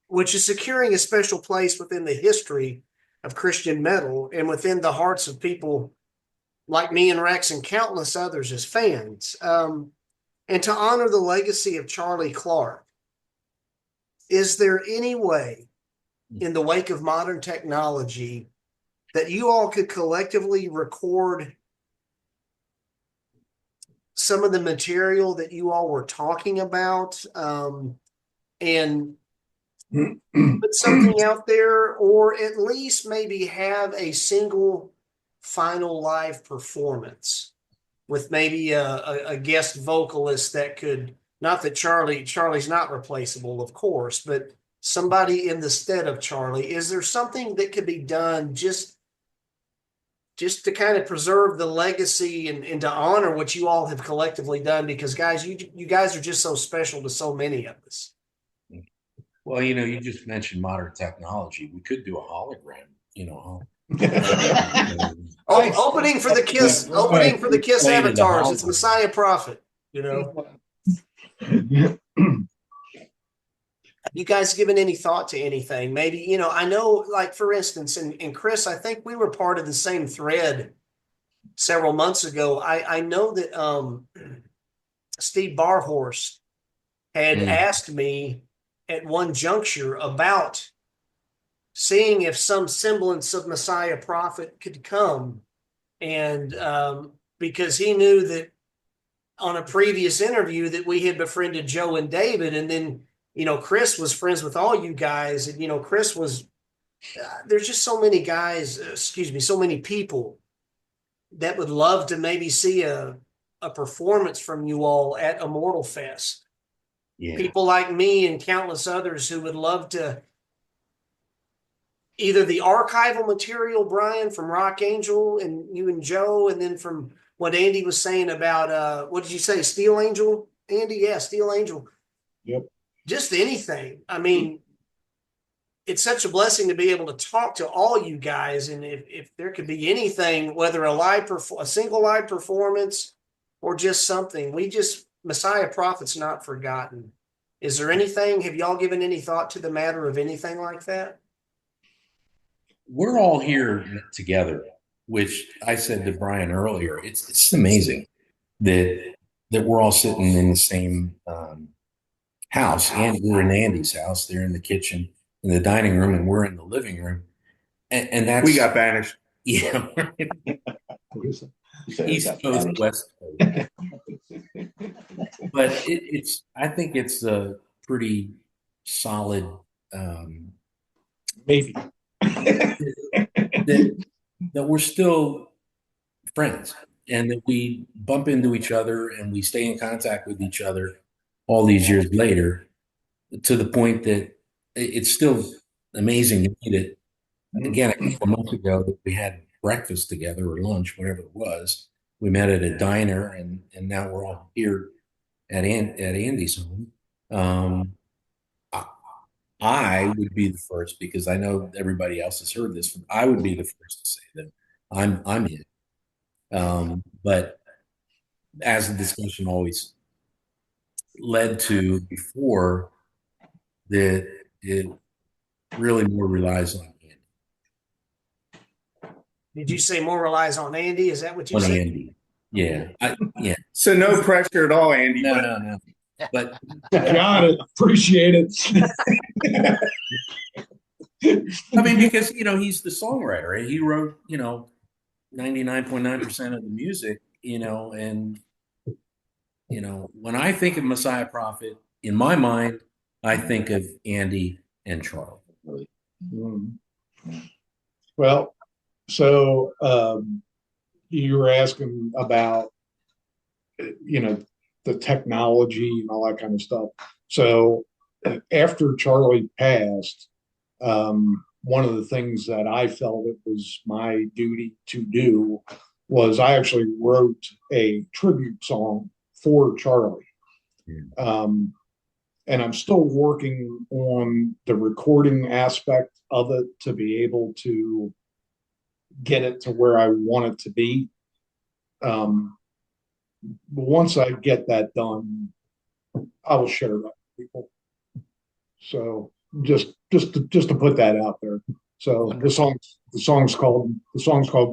which is securing a special place within the history of Christian metal and within the hearts of people like me and Rex and countless others as fans. And to honor the legacy of Charlie Clark, is there any way in the wake of modern technology that you all could collectively record some of the material that you all were talking about and put something out there, or at least maybe have a single final live performance with maybe a guest vocalist that could, not that Charlie's not replaceable, of course, but somebody in the stead of Charlie? Is there something that could be done just to kind of preserve the legacy and to honor what you all have collectively done? Because guys, you guys are just so special to so many of us. Well, you just mentioned modern technology. We could do a hologram, Opening for the Kiss, opening for the Kiss Playing in the avatars. It's hologram. Messiah Prophet. Have you guys given any thought to anything? Maybe, I know, like for instance, and Chris, I think we were part of the same thread several months ago. I know that Steve Barhorst had asked me at one juncture about seeing if some semblance of Messiah Prophet could come. And because he knew that on a previous interview that we had befriended Joe and David, and then Chris was friends with all you guys, and Chris was there's just so many guys, so many people that would love to maybe see a performance from you all at Immortal Fest. Yeah. People like me and countless others who would love to either the archival material, Brian, from Rock Angel and you and Joe, and then from what Andy was saying about what did you say, Steel Angel, Andy? Yeah, Steel Angel. Yep. Just anything. I mean, it's such a blessing to be able to talk to all you guys, and if there could be anything, whether a single live performance or just something, Messiah Prophet's not forgotten. Is there anything? Have y'all given any thought to the matter of anything like that? We're all here together, which I said to Brian earlier. It's amazing that we're all sitting in the same house, and we're in Andy's house. They're in the kitchen, in the dining room, and we're in the living room. And that's we got banished. Yeah, East Coast, West Coast. But I think it's a pretty solid. Maybe. that we're still friends, and that we bump into each other and we stay in contact with each other all these years later, to the point that it's still amazing to me that, again, a couple months ago, that we had breakfast together or lunch, whatever it was. We met at a diner, and now we're all here at Andy's home. I would be the first, because I know everybody else has heard this. I would be the first to say that I'm in. But as the discussion always led to before, that it really more relies on Andy. Did you say more relies on Andy? Is that what you said? Andy. Yeah. Yeah. So no pressure at all, Andy. No. But got it. Appreciate it. I mean, because he's the songwriter. He wrote 99.9% of the music. And when I think of Messiah Prophet, in my mind, I think of Andy and Charlie. Well, so you were asking about the technology and all that kind of stuff. So after Charlie passed, one of the things that I felt it was my duty to do was I actually wrote a tribute song for Charlie. And I'm still working on the recording aspect of it to be able to get it to where I want it to be. Once I get that done, I will share that with people. So just to put that out there. So the song's called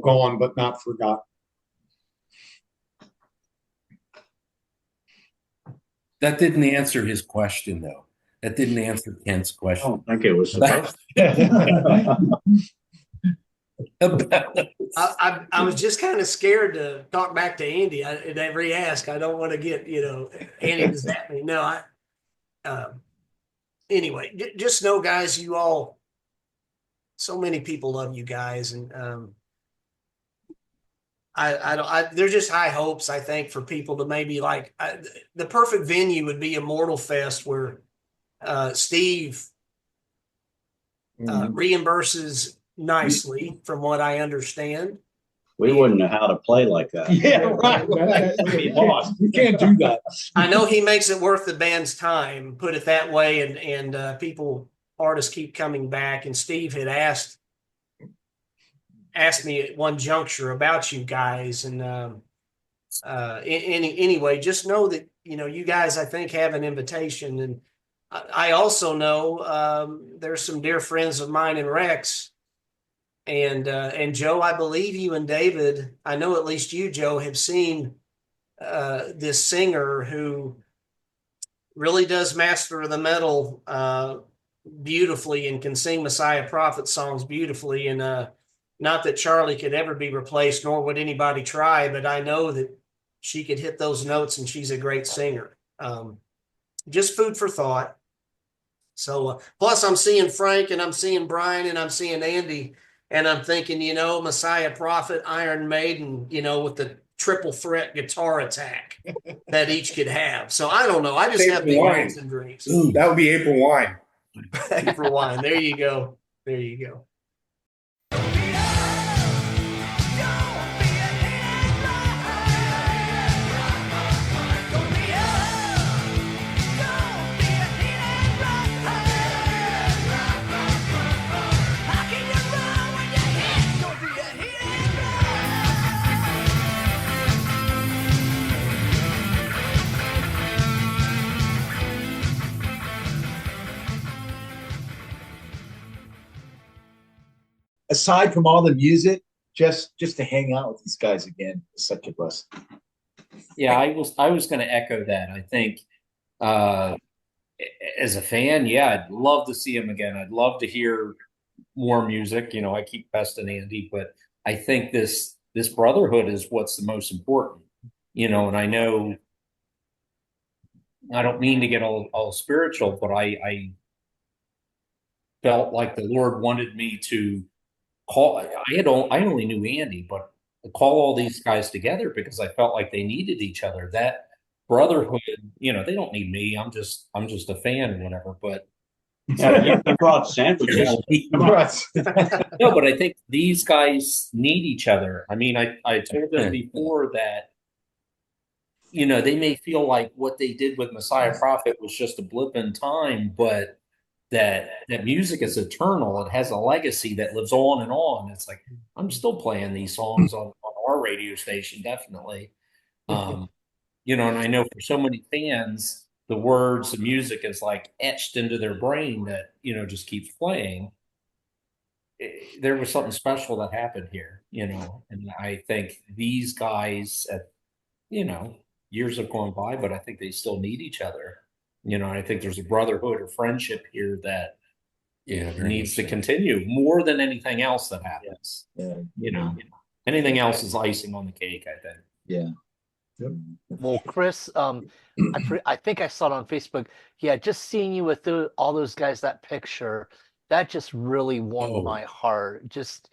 Gone But Not Forgotten. That didn't answer his question, though. That didn't answer Kent's question. I don't think it was supposed I was just kind of scared to talk back to Andy. At every ask, I don't want to get, Andy, does that mean? No, anyway, just know, guys, you all, so many people love you guys. And there's just high hopes, I think, for people to maybe the perfect venue would be Immortal Fest, where Steve reimburses nicely, from what I understand. We wouldn't know how to play like that. Yeah, right. We'd be lost. You can't do that. I know he makes it worth the band's time, put it that way, and artists keep coming back. And Steve had asked me at one juncture about you guys, and anyway, just know that you guys, I think, have an invitation, and I also know there's some dear friends of mine in Rex. And Joe, I believe you and David, I know at least you, Joe, have seen this singer who really does master the metal beautifully and can sing Messiah Prophet songs beautifully. And not that Charlie could ever be replaced, nor would anybody try, but I know that she could hit those notes and she's a great singer. Just food for thought. So plus I'm seeing Frank and I'm seeing Brian and I'm seeing Andy. And I'm thinking, Messiah Prophet, Iron Maiden, with the triple threat guitar attack that each could have. So I don't know. I just have big hopes and dreams. Ooh, that would be April Wine. April Wine. There you go. There you go. Aside from all the music, just to hang out with these guys again is such a blessing. Yeah, I was going to echo that. I think as a fan, yeah, I'd love to see him again. I'd love to hear more music. I keep besting Andy, but I think this brotherhood is what's the most important. And I know I don't mean to get all spiritual, but I felt like the Lord wanted me to call. I only knew Andy, but to call all these guys together because I felt like they needed each other. That brotherhood, they don't need me. I'm just a fan or whatever. But you brought sandwiches. No, but I think these guys need each other. I mean, I told them before that, they may feel like what they did with Messiah Prophet was just a blip in time, but that music is eternal. It has a legacy that lives on and on. It's like, I'm still playing these songs on our radio station, definitely. And I know for so many fans, the words, the music is like etched into their brain that, just keeps playing. There was something special that happened here, and I think these guys years have gone by, but I think they still need each other. I think there's a brotherhood or friendship here that needs to continue more than anything else that happens. Yeah. Anything else is icing on the cake, I think. Yeah. Yep. Well, Chris, I think I saw it on Facebook. Yeah, just seeing you with all those guys, that picture, that just really warmed my heart. Just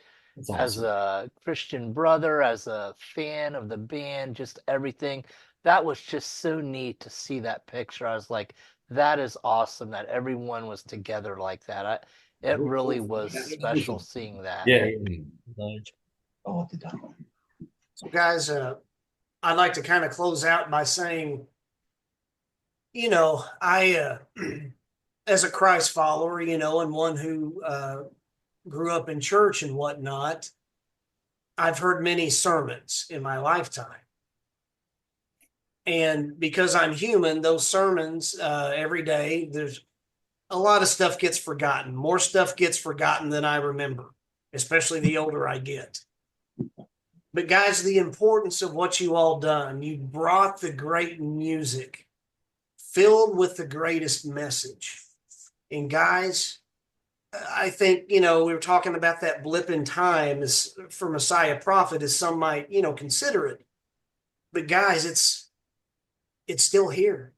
as a Christian brother, as a fan of the band, just everything. That was just so neat to see that picture. I was like, that is awesome that everyone was together like that. It really was special seeing that. Yeah. Oh, the dog. So guys, I'd like to kind of close out by saying, I, as a Christ follower, and one who grew up in church and whatnot, I've heard many sermons in my lifetime. And because I'm human, those sermons every day, there's a lot of stuff gets forgotten. More stuff gets forgotten than I remember, especially the older I get. But guys, the importance of what you all done, you brought the great music filled with the greatest message. And guys, I think, we were talking about that blip in time as for Messiah Prophet, as some might, consider it. But guys, it's still here.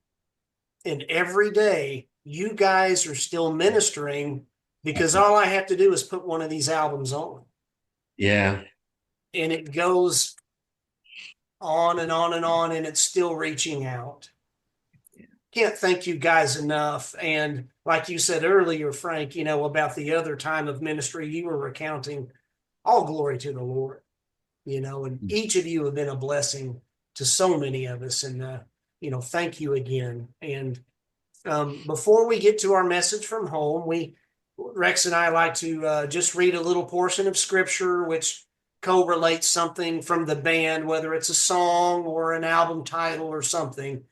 And every day you guys are still ministering because all I have to do is put one of these albums on. Yeah. And it goes on and on and on, and it's still reaching out. Can't thank you guys enough. And like you said earlier, Frank, about the other time of ministry you were recounting, all glory to the Lord. and each of you have been a blessing to so many of us. And, thank you again. And before we get to our message from home, Rex and I like to just read a little portion of scripture, which correlates something from the band, whether it's a song or an album title or something.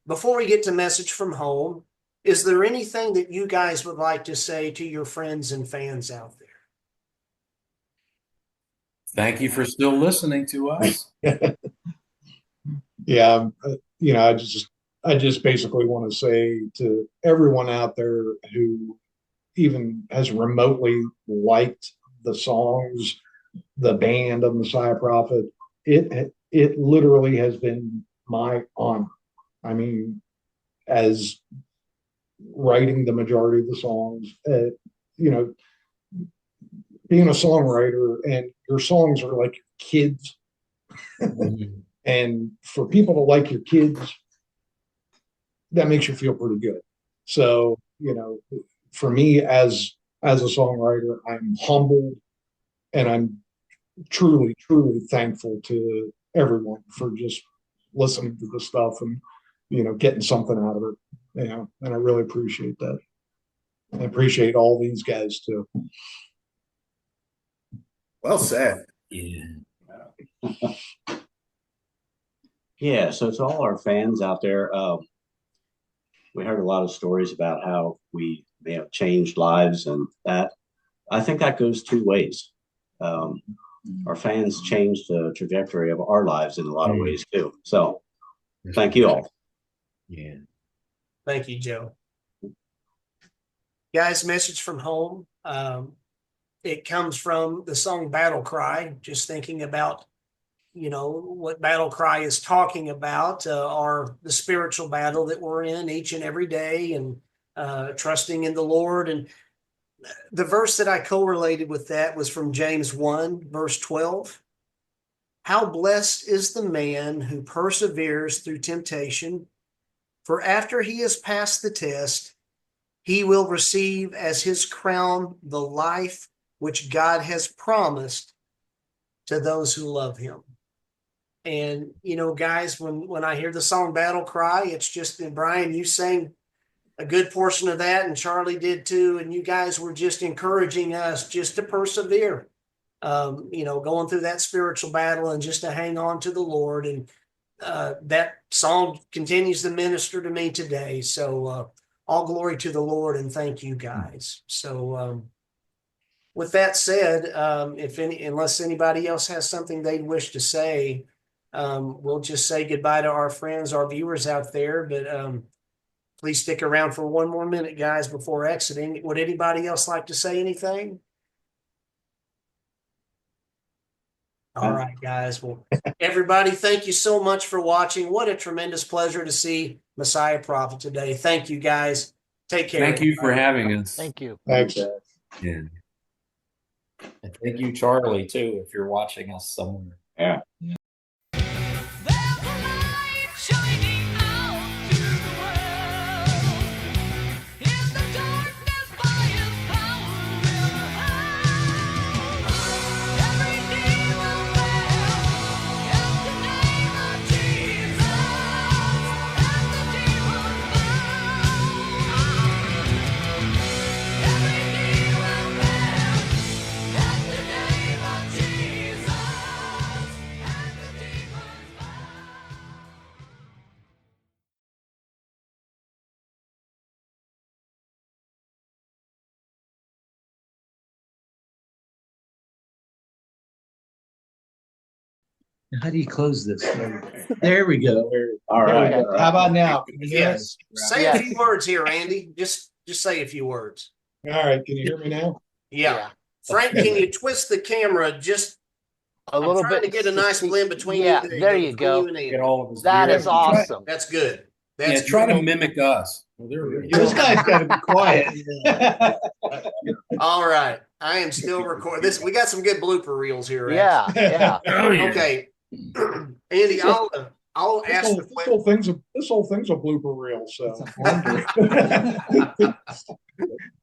Before we get to message from home, is there anything that you guys would like to say to your friends and fans out there? Thank you for still listening to us. Yeah, I just basically want to say to everyone out there who even has remotely liked the songs, the band of Messiah Prophet, it literally has been my honor. I mean, as writing the majority of the songs, being a songwriter, and your songs are like your kids. And for people to like your kids, that makes you feel pretty good. So, for me as a songwriter, I'm humbled, and I'm truly, truly thankful to everyone for just listening to the stuff and, getting something out of it, and I really appreciate that. I appreciate all these guys too. Well said. Yeah. Yeah, so to all our fans out there, we heard a lot of stories about how we may have changed lives, and that I think that goes two ways. Our fans changed the trajectory of our lives in a lot of ways too. So thank you all. Yeah. Thank you, Joe. Guys, message from home. It comes from the song Battle Cry. Just thinking about, what Battle Cry is talking about, are the spiritual battle that we're in each and every day, and trusting in the Lord. And the verse that I correlated with that was from James 1, verse 12. How blessed is the man who perseveres through temptation, for after he has passed the test, he will receive as his crown the life which God has promised to those who love him. And, guys, when I hear the song Battle Cry, it's just, and Brian, you sang a good portion of that, and Charlie did too. And you guys were just encouraging us just to persevere, going through that spiritual battle and just to hang on to the Lord. And that song continues to minister to me today. So all glory to the Lord, and thank you guys. So with that said, unless anybody else has something they'd wish to say, we'll just say goodbye to our friends, our viewers out there. But please stick around for one more minute, guys, before exiting. Would anybody else like to say anything? All right, guys. Well, everybody, thank you so much for watching. What a tremendous pleasure to see Messiah Prophet today. Thank you, guys. Take care. Thank you for having us. Thank you. Thanks. Yeah. And thank you, Charlie, too, if you're watching us somewhere. Yeah. How do you close this? There we go. All right. How about now? Can you hear Yes. us? Say a few words here, Andy. Just say a few words. All right, can you hear me now? Yeah. Frank, can you twist the camera just A little trying bit to get a nice blend between Yeah, you. there you go. Between you and Andy. Get all of his That beard. is awesome. That's good. Yeah, That's try good. to mimic us. Well, there we go. This guy's got to be quiet. All right. I am still recording this. We got some good blooper reels here. Rex. Yeah, yeah. Oh, yeah. Okay. Andy, I'll This ask whole, the this question. whole thing's a blooper reel. It's So a blunder.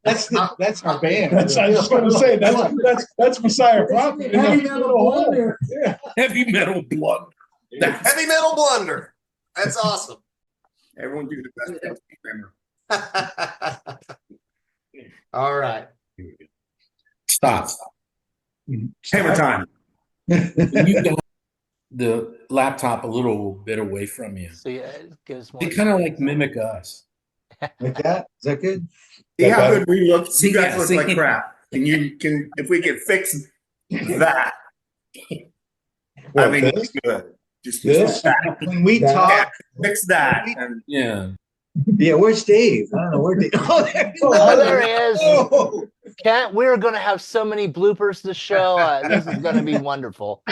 That's our band. I was just going to say that's Messiah Prophet. Heavy metal blunder. Yeah. Heavy metal blunder. That's Heavy metal blunder. That's awesome. Everyone do the best they can. All right. stop. Hammer time. You got the laptop a little bit away from you. So yeah, it gives more. They kind of like mimic us. Like that? Is that good? See how good we look? See, You guys yeah, look see. like crap. And you can, if we can fix that, What, I mean, this? it's good. Just This? that. When we That- talk, Fix that. And Yeah. yeah, where's Dave? I don't know where Dave. Oh, there he is. Oh, there he is. Oh. Kent, we're going to have so many bloopers to show. This is going to be wonderful.